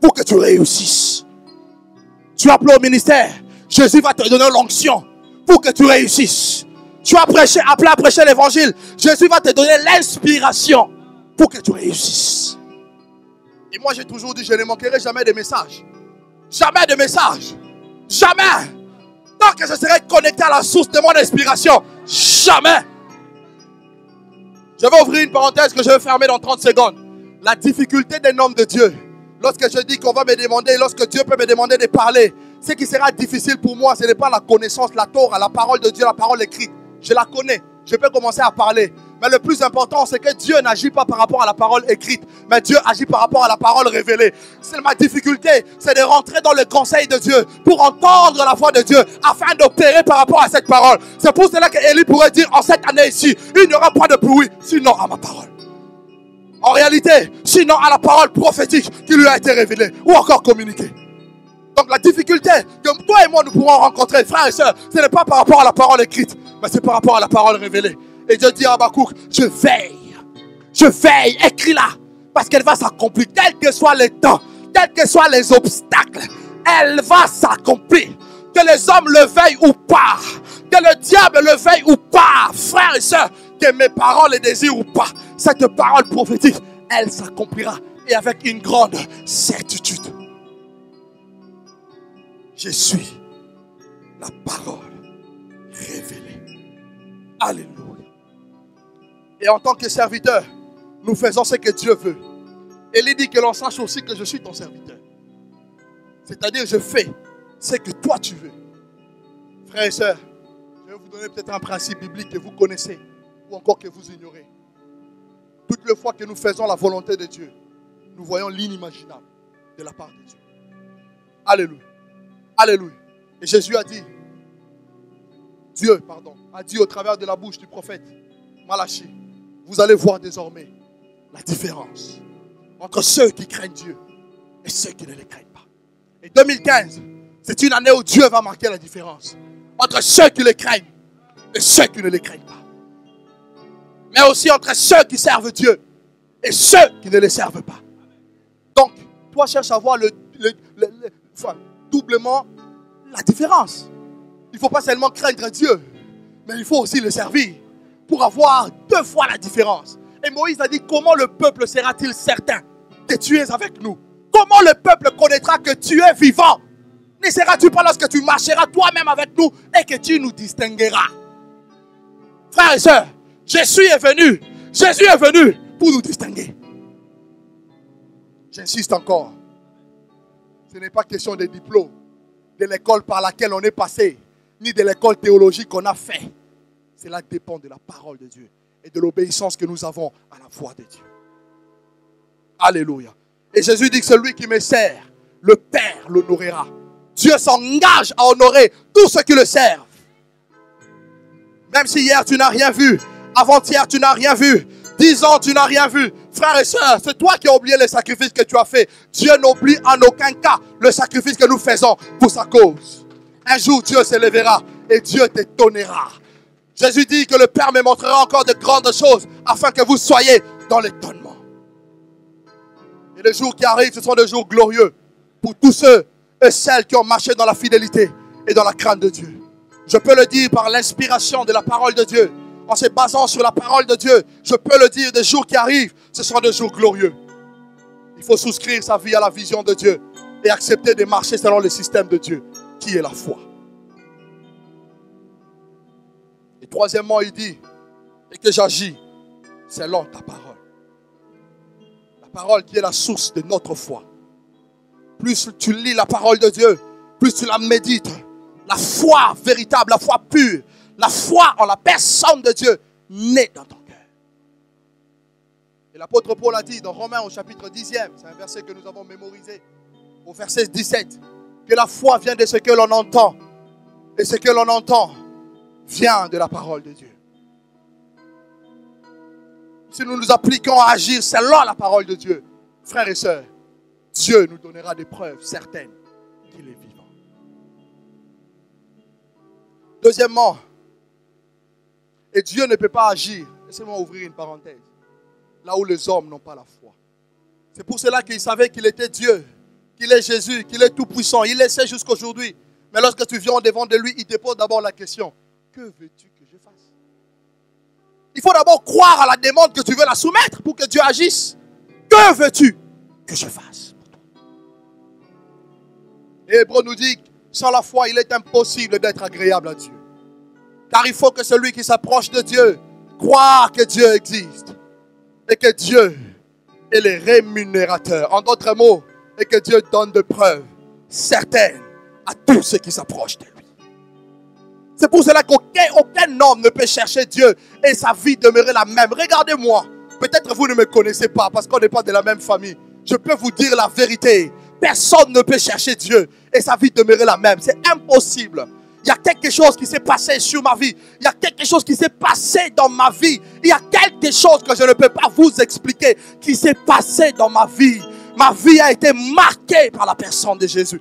pour que tu réussisses. Tu as appelé au ministère. Jésus va te donner l'onction pour que tu réussisses. Tu as appelé à prêcher l'évangile. Jésus va te donner l'inspiration pour que tu réussisses. Et moi, j'ai toujours dit, je ne manquerai jamais de messages. Jamais de messages. Jamais. Tant que je serai connecté à la source de mon inspiration. Jamais. Je vais ouvrir une parenthèse que je vais fermer dans 30 secondes. La difficulté d'un homme de Dieu. Lorsque je dis qu'on va me demander, lorsque Dieu peut me demander de parler, ce qui sera difficile pour moi, ce n'est pas la connaissance, la Torah, la parole de Dieu, la parole écrite. Je la connais. Je peux commencer à parler. Mais le plus important, c'est que Dieu n'agit pas par rapport à la parole écrite, mais Dieu agit par rapport à la parole révélée. C'est ma difficulté, c'est de rentrer dans le conseil de Dieu pour entendre la voix de Dieu afin d'opérer par rapport à cette parole. C'est pour cela qu'Élie pourrait dire en cette année ici, il n'y aura pas de pluie, sinon à ma parole. En réalité, sinon à la parole prophétique qui lui a été révélée ou encore communiquée. Donc la difficulté que toi et moi nous pourrons rencontrer, frères et sœurs, ce n'est pas par rapport à la parole écrite, mais c'est par rapport à la parole révélée. Et Dieu dit à Habakkuk, je veille, écris-la, parce qu'elle va s'accomplir, quels que soient les temps, quels que soient les obstacles, elle va s'accomplir. Que les hommes le veillent ou pas, que le diable le veille ou pas, frères et sœurs, que mes paroles les désirent ou pas, cette parole prophétique, elle s'accomplira, et avec une grande certitude. Je suis la parole révélée. Alléluia. Et en tant que serviteur, nous faisons ce que Dieu veut. Et il dit que l'on sache aussi que je suis ton serviteur. C'est-à-dire, je fais ce que toi tu veux. Frères et sœurs, je vais vous donner peut-être un principe biblique que vous connaissez ou encore que vous ignorez. Toutes les fois que nous faisons la volonté de Dieu, nous voyons l'inimaginable de la part de Dieu. Alléluia. Alléluia. Et Jésus a dit, Dieu a dit au travers de la bouche du prophète Malachie, vous allez voir désormais la différence entre ceux qui craignent Dieu et ceux qui ne les craignent pas. Et 2015, c'est une année où Dieu va marquer la différence entre ceux qui les craignent et ceux qui ne les craignent pas. Mais aussi entre ceux qui servent Dieu et ceux qui ne les servent pas. Donc, toi cherche à voir doublement la différence. Il ne faut pas seulement craindre Dieu, mais il faut aussi le servir pour avoir 2 fois la différence. Et Moïse a dit, comment le peuple sera-t-il certain que tu es avec nous? Comment le peuple connaîtra que tu es vivant? Ne seras-tu pas lorsque tu marcheras toi-même avec nous et que tu nous distingueras? Frères et sœurs, Jésus est venu pour nous distinguer. J'insiste encore. Ce n'est pas question de diplôme, de l'école par laquelle on est passé, ni de l'école théologique qu'on a fait. Cela dépend de la parole de Dieu et de l'obéissance que nous avons à la voix de Dieu. Alléluia. Et Jésus dit que celui qui me sert, le Père l'honorera. Dieu s'engage à honorer tous ceux qui le servent. Même si hier tu n'as rien vu, avant-hier tu n'as rien vu, 10 ans tu n'as rien vu. Frères et sœurs, c'est toi qui as oublié les sacrifices que tu as fait. Dieu n'oublie en aucun cas le sacrifice que nous faisons pour sa cause. Un jour Dieu se lèvera et Dieu t'étonnera. Jésus dit que le Père me montrera encore de grandes choses afin que vous soyez dans l'étonnement. Et les jours qui arrivent, ce sont des jours glorieux pour tous ceux et celles qui ont marché dans la fidélité et dans la crainte de Dieu. Je peux le dire par l'inspiration de la parole de Dieu. En se basant sur la parole de Dieu, je peux le dire, des jours qui arrivent, ce sont des jours glorieux. Il faut souscrire sa vie à la vision de Dieu et accepter de marcher selon le système de Dieu, qui est la foi. Et troisièmement, il dit, et que j'agis selon ta parole. La parole qui est la source de notre foi. Plus tu lis la parole de Dieu, plus tu la médites, la foi véritable, la foi pure, la foi en la personne de Dieu naît dans ton cœur. Et l'apôtre Paul a dit dans Romains au chapitre 10e, c'est un verset que nous avons mémorisé, au verset 17, que la foi vient de ce que l'on entend, et ce que l'on entend vient de la parole de Dieu. Si nous nous appliquons à agir selon la parole de Dieu, frères et sœurs, Dieu nous donnera des preuves certaines qu'il est vivant. Deuxièmement, et Dieu ne peut pas agir, laissez-moi ouvrir une parenthèse, là où les hommes n'ont pas la foi. C'est pour cela qu'il savait qu'il était Dieu, qu'il est Jésus, qu'il est tout puissant. Il le sait jusqu'à aujourd'hui. Mais lorsque tu viens devant de lui, il te pose d'abord la question, que veux-tu que je fasse? Il faut d'abord croire à la demande que tu veux la soumettre pour que Dieu agisse. Que veux-tu que je fasse? Et Hébreu nous dit, sans la foi, il est impossible d'être agréable à Dieu. Car il faut que celui qui s'approche de Dieu croit que Dieu existe. Et que Dieu est le rémunérateur. En d'autres mots, et que Dieu donne des preuves certaines à tous ceux qui s'approchent de lui. C'est pour cela qu'aucun homme ne peut chercher Dieu et sa vie demeurer la même. Regardez-moi, peut-être vous ne me connaissez pas parce qu'on n'est pas de la même famille. Je peux vous dire la vérité. Personne ne peut chercher Dieu et sa vie demeurer la même. C'est impossible. Il y a quelque chose qui s'est passé sur ma vie. Il y a quelque chose qui s'est passé dans ma vie. Il y a quelque chose que je ne peux pas vous expliquer qui s'est passé dans ma vie. Ma vie a été marquée par la personne de Jésus.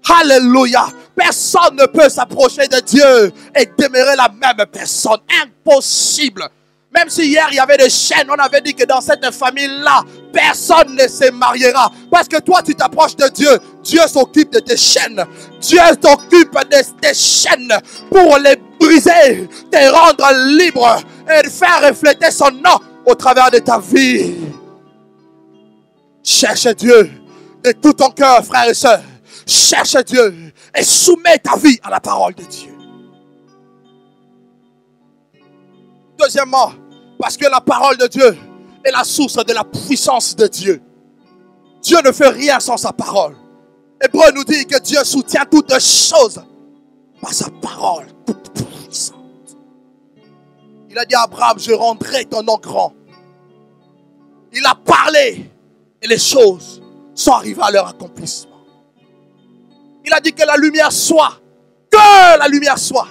Alléluia. Personne ne peut s'approcher de Dieu et demeurer la même personne. Impossible. Même si hier il y avait des chaînes, on avait dit que dans cette famille-là, personne ne se mariera. Parce que toi tu t'approches de Dieu. Dieu s'occupe de tes chaînes. Dieu s'occupe de tes chaînes pour les briser, te rendre libre et faire refléter son nom au travers de ta vie. Cherche Dieu de tout ton cœur, frères et sœurs. Cherche Dieu et soumets ta vie à la parole de Dieu. Deuxièmement, parce que la parole de Dieu est la source de la puissance de Dieu. Dieu ne fait rien sans sa parole. Hébreu nous dit que Dieu soutient toutes choses par sa parole toute puissante. Il a dit à Abraham, je rendrai ton nom grand. Il a parlé et les choses sont arrivées à leur accomplissement. Il a dit que la lumière soit, que la lumière soit,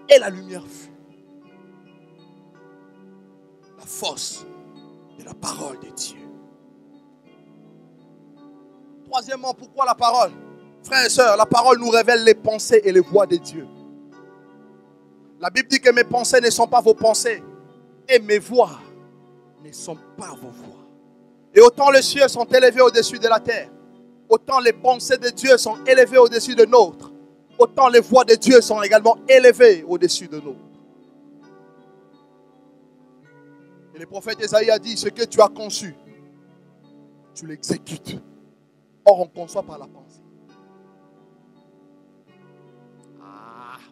et la lumière fut. La force de la parole de Dieu. Troisièmement, pourquoi la parole? Frères et sœurs, la parole nous révèle les pensées et les voies de Dieu. La Bible dit que mes pensées ne sont pas vos pensées et mes voies ne sont pas vos voies. Et autant les cieux sont élevés au-dessus de la terre, autant les pensées de Dieu sont élevées au-dessus de nôtres, autant les voies de Dieu sont également élevées au-dessus de nous. Et le prophète Isaïe a dit, ce que tu as conçu, tu l'exécutes. Or, on conçoit par la pensée.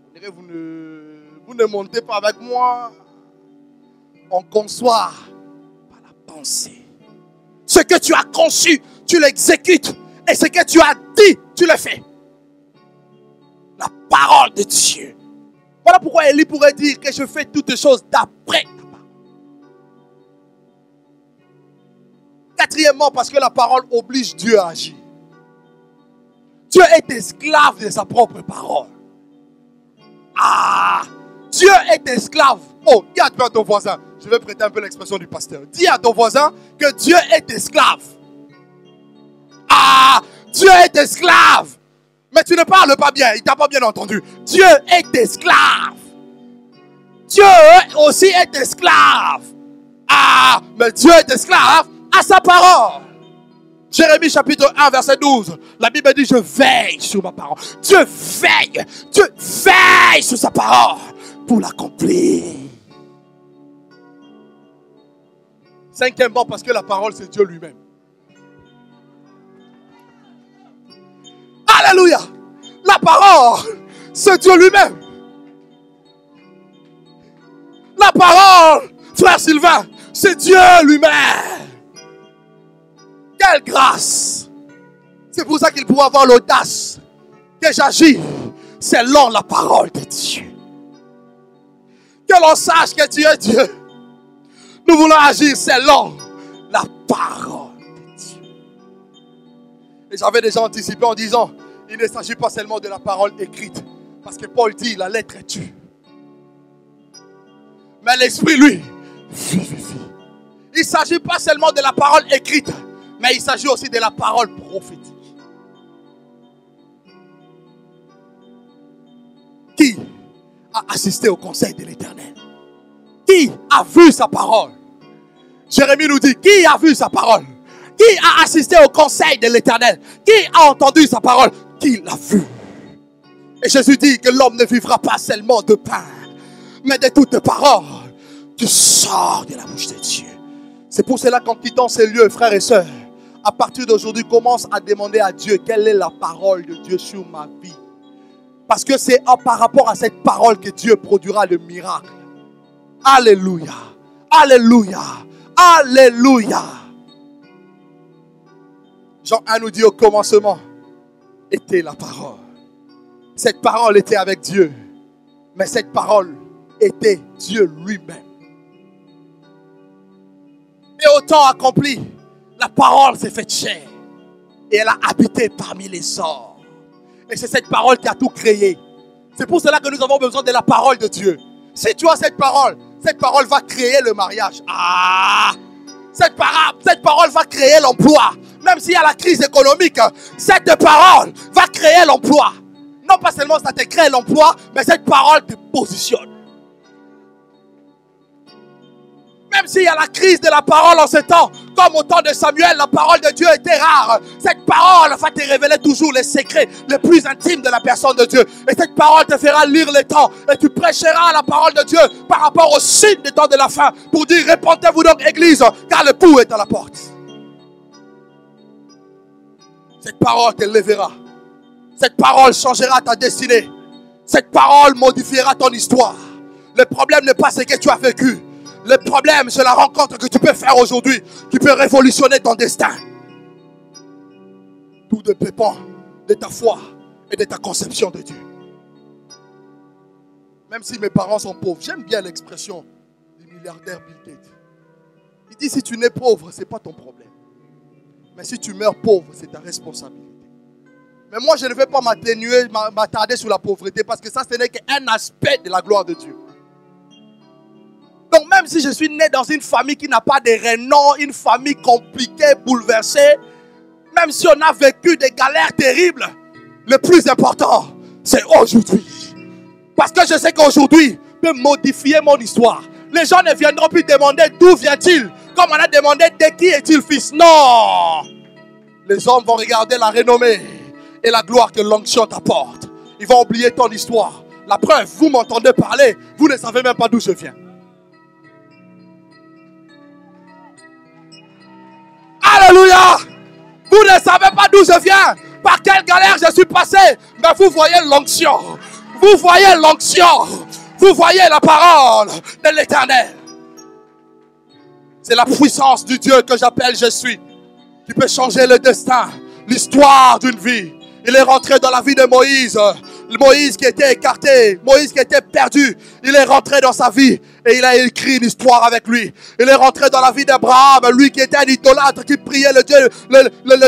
On dirait vous ne montez pas avec moi. On conçoit par la pensée. Ce que tu as conçu, tu l'exécutes. Et ce que tu as dit, tu le fais. La parole de Dieu. Voilà pourquoi Élie pourrait dire que je fais toutes choses d'après ta parole. Quatrièmement, parce que la parole oblige Dieu à agir. Dieu est esclave de sa propre parole. Dieu est esclave. Oh, dis à ton voisin. Je vais prêter un peu l'expression du pasteur. Dis à ton voisin que Dieu est esclave. Dieu est esclave. Mais tu ne parles pas bien. Il t'a pas bien entendu. Dieu est esclave. Dieu aussi est esclave. Mais Dieu est esclave à sa parole. Jérémie chapitre 1 verset 12. La Bible dit, je veille sur ma parole. Dieu veille sur sa parole pour l'accomplir. Cinquièmement, parce que la parole c'est Dieu lui-même. Alléluia. La parole c'est Dieu lui-même. La parole, frère Sylvain, c'est Dieu lui-même. Quelle grâce! C'est pour ça qu'il pourrait avoir l'audace que j'agis selon la parole de Dieu. Que l'on sache que Dieu est Dieu. Nous voulons agir selon la parole de Dieu. Et j'avais déjà anticipé en disant, il ne s'agit pas seulement de la parole écrite. Parce que Paul dit, la lettre tue. Mais l'esprit, lui, vivifie. Il ne s'agit pas seulement de la parole écrite, mais il s'agit aussi de la parole prophétique. Qui a assisté au conseil de l'Éternel? Qui a vu sa parole? Jérémie nous dit, qui a vu sa parole? Qui a assisté au conseil de l'Éternel? Qui a entendu sa parole? Qui l'a vu? Et Jésus dit que l'homme ne vivra pas seulement de pain, mais de toutes paroles qui sortent de la bouche de Dieu. C'est pour cela qu'en quittant ces lieux, frères et sœurs, à partir d'aujourd'hui, commence à demander à Dieu quelle est la parole de Dieu sur ma vie. Parce que c'est par rapport à cette parole que Dieu produira le miracle. Alléluia. Alléluia. Alléluia. Jean 1 nous dit au commencement était la parole. Cette parole était avec Dieu. Mais cette parole était Dieu lui-même. Et au temps accompli, la parole s'est faite chair. Et elle a habité parmi les hommes. Et c'est cette parole qui a tout créé. C'est pour cela que nous avons besoin de la parole de Dieu. Si tu as cette parole va créer le mariage. Cette parole va créer l'emploi. Même s'il y a la crise économique, cette parole va créer l'emploi. Non pas seulement ça te crée l'emploi, mais cette parole te positionne. Même s'il y a la crise de la parole en ce temps, comme au temps de Samuel, la parole de Dieu était rare. Cette parole va te révéler toujours les secrets les plus intimes de la personne de Dieu. Et cette parole te fera lire les temps. Et tu prêcheras la parole de Dieu par rapport au signe des temps de la fin. Pour dire, répentez-vous donc, Église, car le bout est à la porte. Cette parole te lèvera. Cette parole changera ta destinée. Cette parole modifiera ton histoire. Le problème n'est pas ce que tu as vécu. Le problème, c'est la rencontre que tu peux faire aujourd'hui, qui peut révolutionner ton destin. Tout dépend de ta foi et de ta conception de Dieu. Même si mes parents sont pauvres, j'aime bien l'expression du milliardaire Bill Gates. Il dit, si tu nais pauvre, ce n'est pas ton problème. Mais si tu meurs pauvre, c'est ta responsabilité. Mais moi, je ne vais pas m'attarder sur la pauvreté, parce que ça, ce n'est qu'un aspect de la gloire de Dieu. Donc même si je suis né dans une famille qui n'a pas de renom, une famille compliquée, bouleversée, même si on a vécu des galères terribles, le plus important, c'est aujourd'hui. Parce que je sais qu'aujourd'hui peut modifier mon histoire. Les gens ne viendront plus demander d'où vient-il, comme on a demandé de qui est-il fils. Non! Les hommes vont regarder la renommée et la gloire que l'onction t'apporte. Ils vont oublier ton histoire. La preuve, vous m'entendez parler, vous ne savez même pas d'où je viens. Alléluia! Vous ne savez pas d'où je viens, par quelle galère je suis passé, mais vous voyez l'onction. Vous voyez l'onction. Vous voyez la parole de l'Éternel. C'est la puissance du Dieu que j'appelle je suis, qui peut changer le destin, l'histoire d'une vie. Il est rentré dans la vie de Moïse. Moïse qui était écarté, Moïse qui était perdu. Il est rentré dans sa vie et il a écrit une histoire avec lui. Il est rentré dans la vie d'Abraham, lui qui était un idolâtre, qui priait le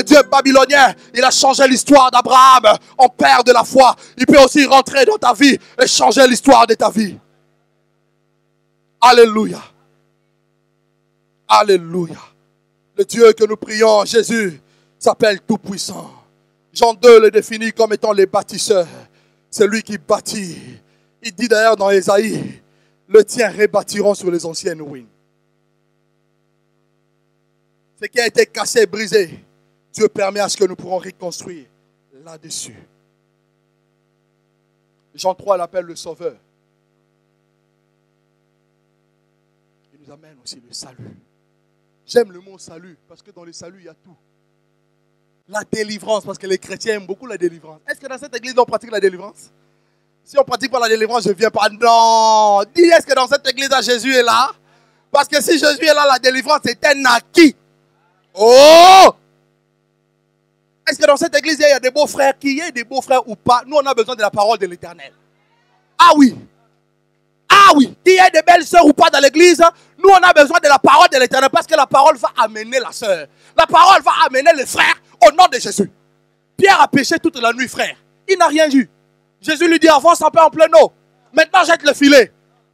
Dieu babylonien. Il a changé l'histoire d'Abraham en père de la foi. Il peut aussi rentrer dans ta vie et changer l'histoire de ta vie. Alléluia. Alléluia. Le Dieu que nous prions, Jésus, s'appelle Tout-Puissant. Jean 2 le définit comme étant les bâtisseurs. C'est lui qui bâtit. Il dit d'ailleurs dans Ésaïe, le tien rebâtiront sur les anciennes ruines. Ce qui a été cassé et brisé, Dieu permet à ce que nous pourrons reconstruire là-dessus. Jean 3 l'appelle le Sauveur. Il nous amène aussi le salut. J'aime le mot salut parce que dans le salut, il y a tout. La délivrance, parce que les chrétiens aiment beaucoup la délivrance. Est-ce que dans cette église, on pratique la délivrance? Si on ne pratique pas la délivrance, je ne viens pas. Non. Dis, est-ce que dans cette église, Jésus est là? Parce que si Jésus est là, la délivrance est un acquis. Oh! Est-ce que dans cette église, il y a des beaux frères? Qu'il y ait des beaux frères ou pas, nous, on a besoin de la parole de l'Éternel. Ah oui. Ah oui. Qu'il y ait des belles sœurs ou pas dans l'église, nous, on a besoin de la parole de l'Éternel parce que la parole va amener la sœur. La parole va amener les frères au nom de Jésus. Pierre a péché toute la nuit, frère. Il n'a rien vu. Jésus lui dit, avance un peu en pleine eau. Maintenant, jette le filet.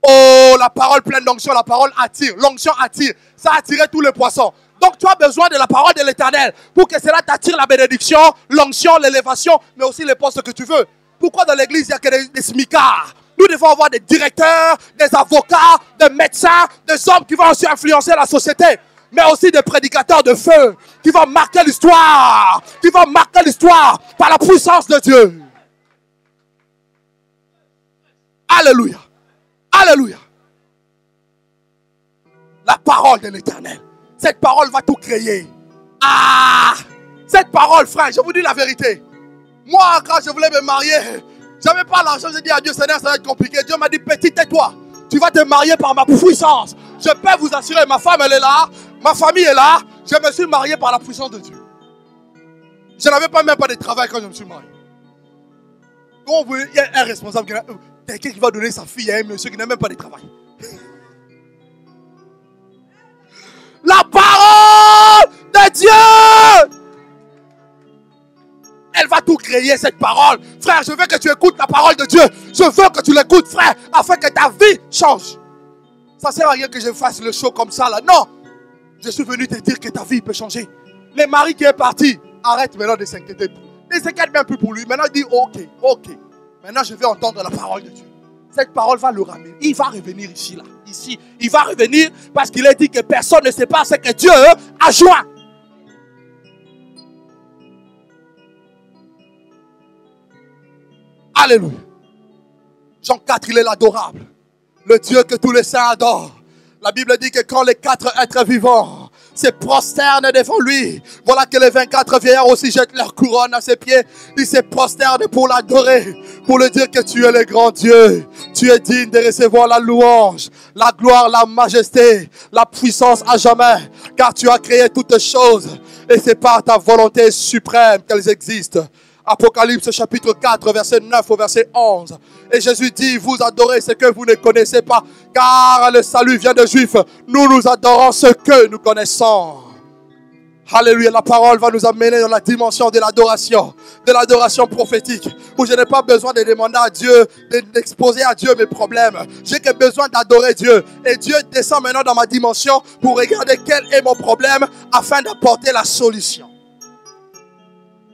Oh, la parole pleine d'onction, la parole attire. L'onction attire. Ça a attiré tous les poissons. Donc tu as besoin de la parole de l'Éternel pour que cela t'attire la bénédiction, l'onction, l'élévation, mais aussi les postes que tu veux. Pourquoi dans l'église il n'y a que des smicards? Nous devons avoir des directeurs, des avocats, des médecins, des hommes qui vont aussi influencer la société, mais aussi des prédicateurs de feu qui vont marquer l'histoire, par la puissance de Dieu. Alléluia. Alléluia. La parole de l'Éternel. Cette parole va tout créer. Ah! Cette parole, frère, je vous dis la vérité. Moi, quand je voulais me marier, j'avais pas l'argent. J'ai dit à Dieu, Seigneur, ça va être compliqué. Dieu m'a dit, petit, tais-toi. Tu vas te marier par ma puissance. Je peux vous assurer, ma femme, elle est là. Ma famille est là. Je me suis marié par la puissance de Dieu. Je n'avais même pas de travail quand je me suis marié. Donc, il y a un responsable, quelqu'un qui va donner sa fille à un monsieur qui n'a même pas de travail. La parole de Dieu, elle va tout créer, cette parole. Frère, je veux que tu écoutes la parole de Dieu. Je veux que tu l'écoutes, frère, afin que ta vie change. Ça ne sert à rien que je fasse le show comme ça, là. Non, je suis venu te dire que ta vie peut changer. Le mari qui est parti, arrête maintenant de s'inquiéter. Ne s'inquiète même plus pour lui. Maintenant, il dit, ok. Maintenant, je vais entendre la parole de Dieu. Cette parole va le ramener. Il va revenir ici, là. Ici, il va revenir parce qu'il a dit que personne ne sait pas ce que Dieu a joint. Alléluia. Jean 4, il est l'adorable. Le Dieu que tous les saints adorent. La Bible dit que quand les 4 êtres vivants se prosternent devant lui, voilà que les 24 vieillards aussi jettent leur couronne à ses pieds. Ils se prosternent pour l'adorer, pour lui dire que tu es le grand Dieu. Tu es digne de recevoir la louange, la gloire, la majesté, la puissance à jamais. Car tu as créé toutes choses et c'est par ta volonté suprême qu'elles existent. Apocalypse chapitre 4, verset 9 au verset 11. Et Jésus dit, vous adorez ce que vous ne connaissez pas, car le salut vient des Juifs. Nous adorons ce que nous connaissons. Alléluia, la parole va nous amener dans la dimension de l'adoration prophétique, où je n'ai pas besoin de demander à Dieu, d'exposer à Dieu mes problèmes. J'ai que besoin d'adorer Dieu. Et Dieu descend maintenant dans ma dimension pour regarder quel est mon problème, afin d'apporter la solution.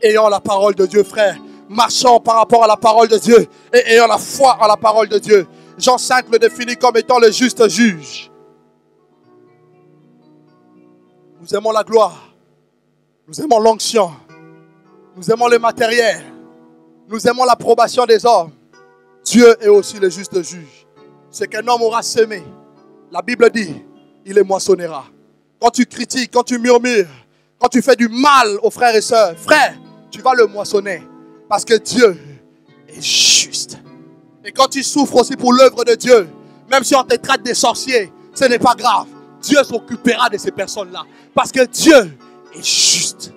Ayons la parole de Dieu, frère. Marchons par rapport à la parole de Dieu et ayons la foi en la parole de Dieu. Jean 5 le définit comme étant le juste juge. Nous aimons la gloire. Nous aimons l'onction. Nous aimons le matériel. Nous aimons l'approbation des hommes. Dieu est aussi le juste juge. Ce qu'un homme aura semé, la Bible dit, il les moissonnera. Quand tu critiques, quand tu murmures, quand tu fais du mal aux frères et sœurs, frère, tu vas le moissonner. Parce que Dieu est juste. Et quand tu souffres aussi pour l'œuvre de Dieu, même si on te traite des sorciers, ce n'est pas grave. Dieu s'occupera de ces personnes-là. Parce que Dieu est juste.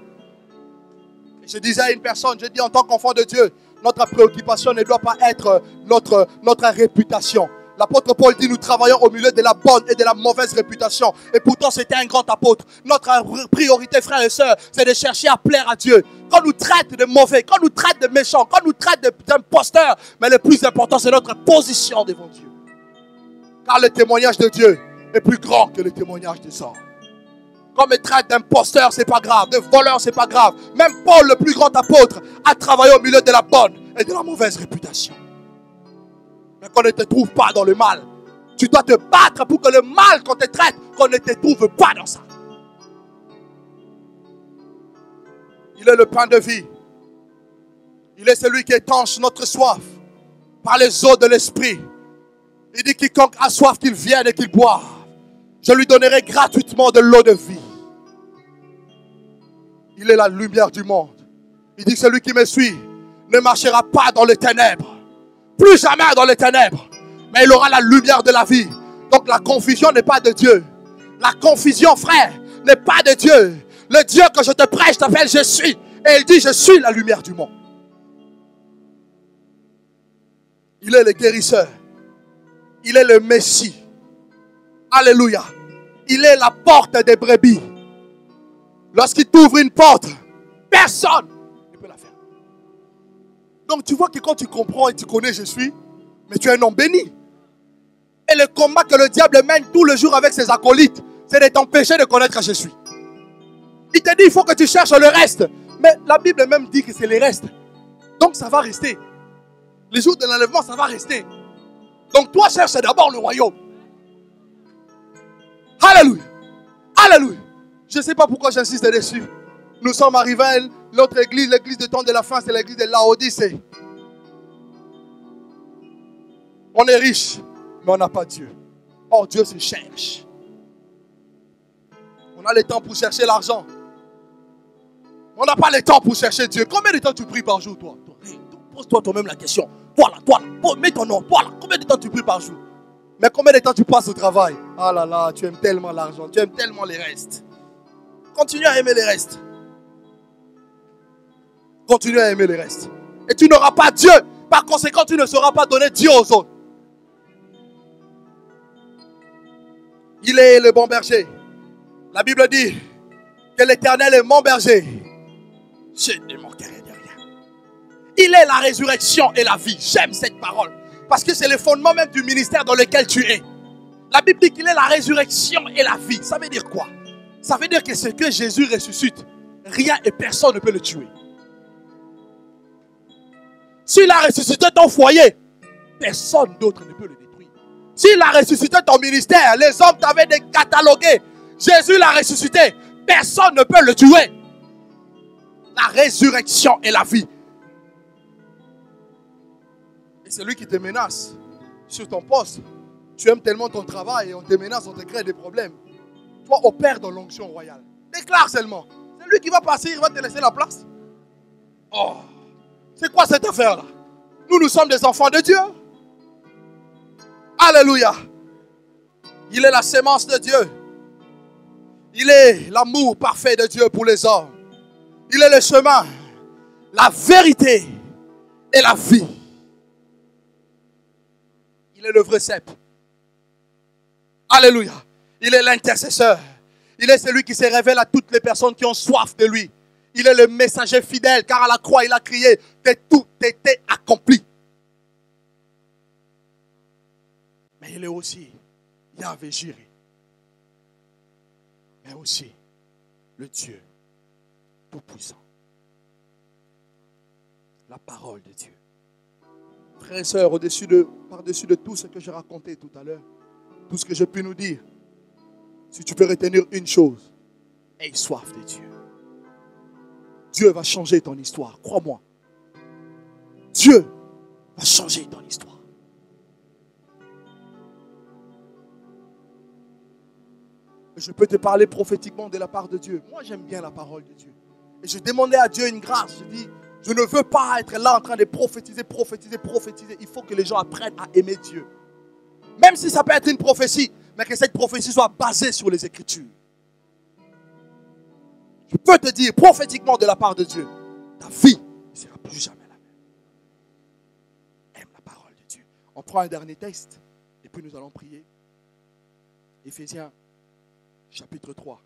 Et je disais à une personne, je dis en tant qu'enfant de Dieu, notre préoccupation ne doit pas être notre réputation. L'apôtre Paul dit, nous travaillons au milieu de la bonne et de la mauvaise réputation. Et pourtant, c'était un grand apôtre. Notre priorité, frères et sœurs, c'est de chercher à plaire à Dieu. Quand on nous traite de mauvais, quand on nous traite de méchants, quand on nous traite d'imposteurs, mais le plus important, c'est notre position devant Dieu. Car le témoignage de Dieu est plus grand que le témoignage des hommes. Quand on me traite d'imposteurs, c'est pas grave. De voleurs, c'est pas grave. Même Paul, le plus grand apôtre, a travaillé au milieu de la bonne et de la mauvaise réputation. Mais qu'on ne te trouve pas dans le mal. Tu dois te battre pour que le mal qu'on te traite, qu'on ne te trouve pas dans ça. Il est le pain de vie. Il est celui qui étanche notre soif par les eaux de l'esprit. Il dit quiconque a soif qu'il vienne et qu'il boive. Je lui donnerai gratuitement de l'eau de vie. Il est la lumière du monde. Il dit celui qui me suit ne marchera pas dans les ténèbres. Plus jamais dans les ténèbres. Mais il aura la lumière de la vie. Donc la confusion n'est pas de Dieu. La confusion, frère, n'est pas de Dieu. Le Dieu que je te prêche t'appelle je suis. Et il dit je suis la lumière du monde. Il est le guérisseur. Il est le Messie. Alléluia. Il est la porte des brebis. Lorsqu'il t'ouvre une porte, personne ne peut la faire. Donc tu vois que quand tu comprends et tu connais je suis, mais tu es un homme béni. Et le combat que le diable mène tout le jour avec ses acolytes, c'est de t'empêcher de connaître Jésus. Il te dit, il faut que tu cherches le reste. Mais la Bible même dit que c'est les restes. Donc ça va rester. Les jours de l'enlèvement, ça va rester. Donc toi, cherche d'abord le royaume. Alléluia. Alléluia. Je ne sais pas pourquoi j'insiste dessus. Nous sommes arrivés à l'autre église, l'église de temps de la fin, c'est l'église de Laodicée. On est riche, mais on n'a pas Dieu. Or, Dieu se cherche. On a le temps pour chercher l'argent. On n'a pas le temps pour chercher Dieu. Combien de temps tu pries par jour, toi? Pose-toi toi-même la question. Toi là, mets ton nom. Toi là, combien de temps tu pries par jour? Mais combien de temps tu passes au travail? Ah là là, tu aimes tellement l'argent, tu aimes tellement les restes. Continue à aimer les restes. Continue à aimer les restes. Et tu n'auras pas Dieu. Par conséquent, tu ne sauras pas donner Dieu aux autres. Il est le bon berger. La Bible dit que l'Éternel est mon berger. Je ne manquerai de rien. Il est la résurrection et la vie. J'aime cette parole. Parce que c'est le fondement même du ministère dans lequel tu es. La Bible dit qu'il est la résurrection et la vie. Ça veut dire quoi? Ça veut dire que ce que Jésus ressuscite, rien et personne ne peut le tuer. S'il a ressuscité ton foyer, personne d'autre ne peut le détruire. S'il a ressuscité ton ministère, les hommes t'avaient catalogué. Jésus l'a ressuscité, personne ne peut le tuer. La résurrection et la vie. Et c'est lui qui te menace sur ton poste. Tu aimes tellement ton travail et on te menace, on te crée des problèmes. Toi, opère dans l'onction royale. Déclare seulement. C'est lui qui va passer, il va te laisser la place. Oh, c'est quoi cette affaire-là? Nous sommes des enfants de Dieu. Alléluia. Il est la sémence de Dieu. Il est l'amour parfait de Dieu pour les hommes. Il est le chemin, la vérité et la vie. Il est le vrai cep. Alléluia. Il est l'intercesseur. Il est celui qui se révèle à toutes les personnes qui ont soif de lui. Il est le messager fidèle, car à la croix, il a crié que tout était accompli. Mais il est aussi Yahvé Jireh. Mais aussi le Dieu Tout-Puissant. La parole de Dieu. Frères et sœurs, par-dessus de tout ce que j'ai raconté tout à l'heure, tout ce que j'ai pu nous dire, si tu peux retenir une chose, aie soif de Dieu. Dieu va changer ton histoire, crois-moi. Dieu va changer ton histoire. Je peux te parler prophétiquement de la part de Dieu. Moi, j'aime bien la parole de Dieu. Et je demandais à Dieu une grâce. Je dis, je ne veux pas être là en train de prophétiser. Il faut que les gens apprennent à aimer Dieu. Même si ça peut être une prophétie, mais que cette prophétie soit basée sur les Écritures. Je peux te dire prophétiquement de la part de Dieu, ta vie ne sera plus jamais la même. Aime la parole de Dieu. On prend un dernier texte et puis nous allons prier. Éphésiens chapitre 3.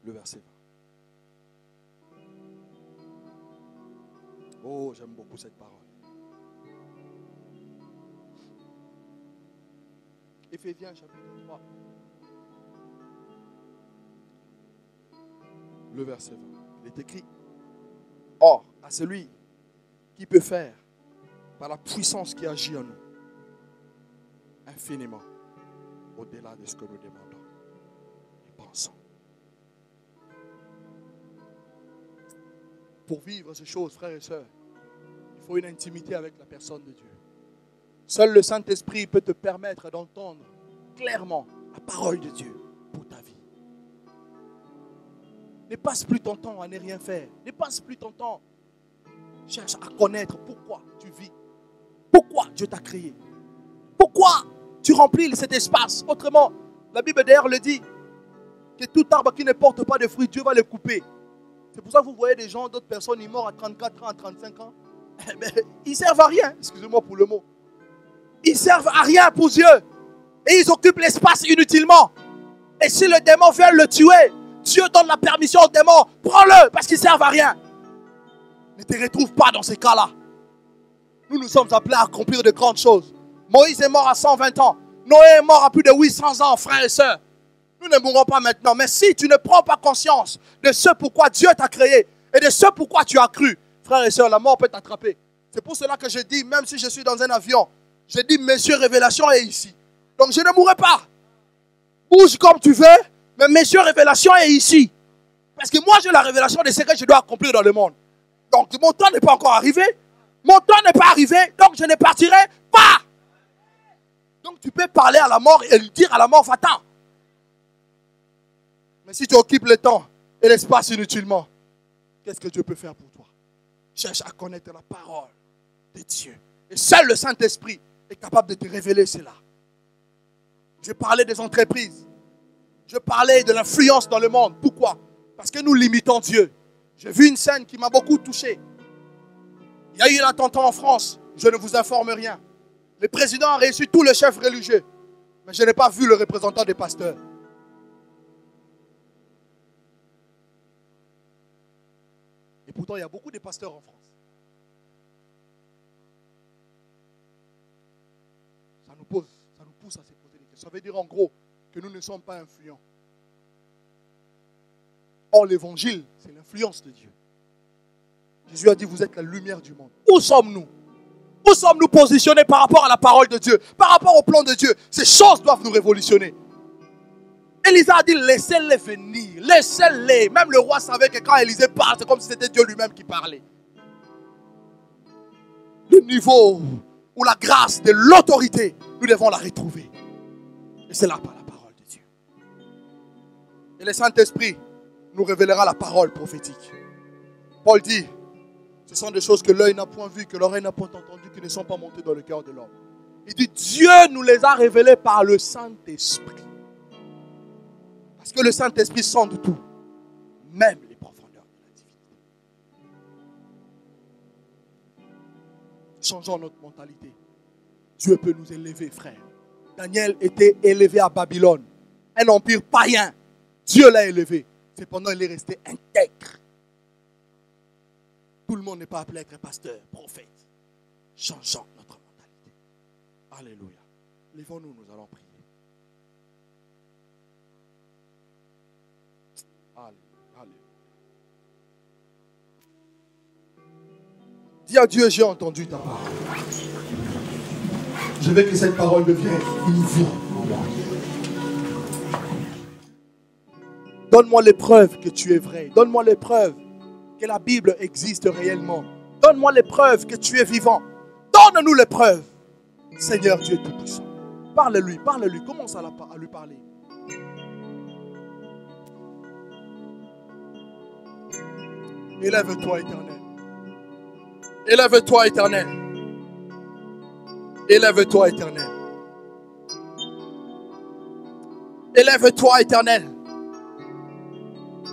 Le verset 20. Oh, j'aime beaucoup cette parole. Éphésiens chapitre 3. Le verset 20. Il est écrit: Or, à celui qui peut faire, par la puissance qui agit en nous, infiniment, au-delà de ce que nous demandons et pensons. Pour vivre ces choses, frères et sœurs, il faut une intimité avec la personne de Dieu. Seul le Saint-Esprit peut te permettre d'entendre clairement la parole de Dieu pour ta vie. Ne passe plus ton temps à ne rien faire. Ne passe plus ton temps. Cherche à connaître pourquoi tu vis. Pourquoi Dieu t'a créé. Pourquoi tu remplis cet espace. Autrement, la Bible d'ailleurs le dit, que tout arbre qui ne porte pas de fruits, Dieu va le couper. C'est pour ça que vous voyez des gens, d'autres personnes, ils meurent à 34 ans, à 35 ans. Mais ils ne servent à rien, excusez-moi pour le mot. Ils ne servent à rien pour Dieu. Et ils occupent l'espace inutilement. Et si le démon vient le tuer, Dieu donne la permission au démon. Prends-le, parce qu'ils ne servent à rien. Ne te retrouve pas dans ces cas-là. Nous sommes appelés à accomplir de grandes choses. Moïse est mort à 120 ans. Noé est mort à plus de 800 ans, frères et sœurs. Nous ne mourrons pas maintenant. Mais si tu ne prends pas conscience de ce pourquoi Dieu t'a créé et de ce pourquoi tu as cru, frères et sœurs, la mort peut t'attraper. C'est pour cela que je dis, même si je suis dans un avion, je dis, Monsieur Révélation est ici. Donc je ne mourrai pas. Bouge comme tu veux, mais Monsieur Révélation est ici. Parce que moi j'ai la révélation de ce que je dois accomplir dans le monde. Donc mon temps n'est pas encore arrivé. Mon temps n'est pas arrivé, donc je ne partirai pas. Donc tu peux parler à la mort et lui dire à la mort, va-t'en. Mais si tu occupes le temps et l'espace inutilement, qu'est-ce que Dieu peut faire pour toi? Cherche à connaître la parole de Dieu. Et seul le Saint-Esprit est capable de te révéler cela. Je parlais des entreprises. Je parlais de l'influence dans le monde. Pourquoi? Parce que nous limitons Dieu. J'ai vu une scène qui m'a beaucoup touché. Il y a eu un attentat en France. Je ne vous informe rien. Le président a reçu tous les chefs religieux. Mais je n'ai pas vu le représentant des pasteurs. Et pourtant, il y a beaucoup de pasteurs en France. Ça nous pousse à se poser des questions. Ça veut dire en gros que nous ne sommes pas influents. Or, l'évangile, c'est l'influence de Dieu. Jésus a dit, vous êtes la lumière du monde. Où sommes-nous? Où sommes-nous positionnés par rapport à la parole de Dieu? Par rapport au plan de Dieu? Ces choses doivent nous révolutionner. Élisée a dit, laissez-les venir. Laissez-les. Même le roi savait que quand Élisée parle, c'est comme si c'était Dieu lui-même qui parlait. Le niveau ou la grâce de l'autorité, nous devons la retrouver. Et c'est là par la parole de Dieu. Et le Saint-Esprit nous révélera la parole prophétique. Paul dit, ce sont des choses que l'œil n'a point vues, que l'oreille n'a point entendues, qui ne sont pas montées dans le cœur de l'homme. Il dit, Dieu nous les a révélées par le Saint-Esprit. Parce que le Saint-Esprit sonde tout, même les profondeurs de la divinité. Changeons notre mentalité. Dieu peut nous élever, frère. Daniel était élevé à Babylone, un empire païen. Dieu l'a élevé. Cependant, il est resté intègre. Tout le monde n'est pas appelé à être pasteur, prophète. Changeons notre mentalité. Alléluia. Lèvons-nous, nous allons prier. Alléluia. Dis à Dieu, j'ai entendu ta parole. Je veux que cette parole devienne une vie en moi. Donne-moi les preuves que tu es vrai. Donne-moi les preuves que la Bible existe réellement. Donne-moi les preuves que tu es vivant. Donne-nous les preuves. Seigneur Dieu Tout-Puissant. Parle-lui, parle-lui. Commence à lui parler. Élève-toi, Éternel. Élève-toi, Éternel. Élève-toi, Éternel. Élève-toi, Éternel.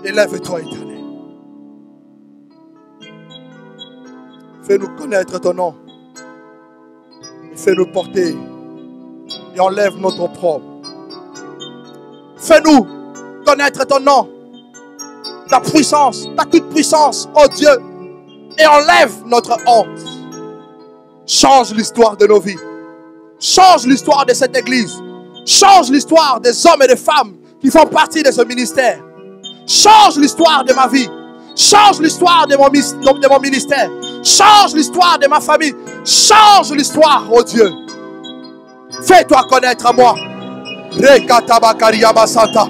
Élève-toi, Éternel. Fais-nous connaître ton nom. Et fais-nous porter. Et enlève notre opprobre. Fais-nous connaître ton nom. Ta puissance, ta toute puissance, oh Dieu. Et enlève notre honte. Change l'histoire de nos vies. Change l'histoire de cette église. Change l'histoire des hommes et des femmes qui font partie de ce ministère. Change l'histoire de ma vie. Change l'histoire de mon ministère. Change l'histoire de ma famille. Change l'histoire, oh Dieu. Fais-toi connaître à moi. Rekatabakariaba Santa.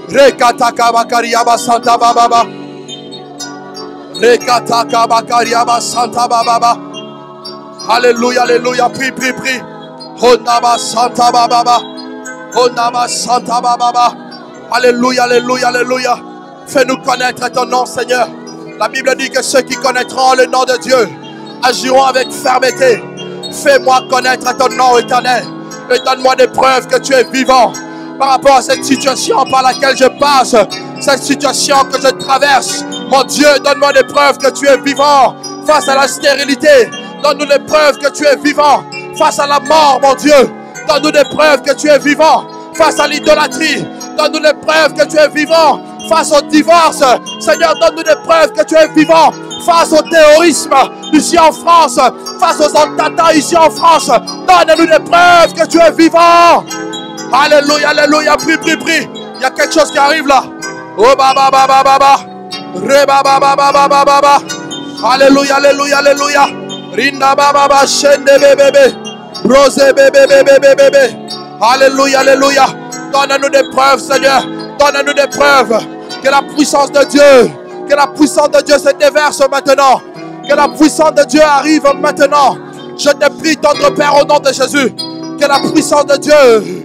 Rekatakabakariaba Santa Baba. Rekatakabakariaba Santa Baba. Alléluia, alléluia. Prie, prie, prie. Honaba Santa Baba. Honaba Santa Baba. Alléluia, alléluia, alléluia. Fais-nous connaître ton nom, Seigneur. La Bible dit que ceux qui connaîtront le nom de Dieu agiront avec fermeté. Fais-moi connaître ton nom éternel. Et donne-moi des preuves que tu es vivant. Par rapport à cette situation par laquelle je passe. Cette situation que je traverse. Mon Dieu, donne-moi des preuves que tu es vivant. Face à la stérilité. Donne-nous des preuves que tu es vivant. Face à la mort, mon Dieu. Donne-nous des preuves que tu es vivant. Face à l'idolâtrie. Donne-nous des preuves que tu es vivant. Face au divorce. Seigneur, donne-nous des preuves que tu es vivant. face au terrorisme ici en France, face aux attentats ici en France. Donne-nous des preuves que tu es vivant. Alléluia, alléluia, prie, prie, prie. Il y a quelque chose qui arrive là. Oh, baba, baba, baba. Re, baba, baba, baba, baba. Alléluia, alléluia, alléluia. Rinda, baba, baba, shende, bébé. Rose, bébé, bébé, bébé. Alléluia, alléluia. Donne-nous des preuves, Seigneur. Donne-nous des preuves. Que la puissance de Dieu, que la puissance de Dieu se déverse maintenant. Que la puissance de Dieu arrive maintenant. Je te prie, tendre Père, au nom de Jésus. Que la puissance de Dieu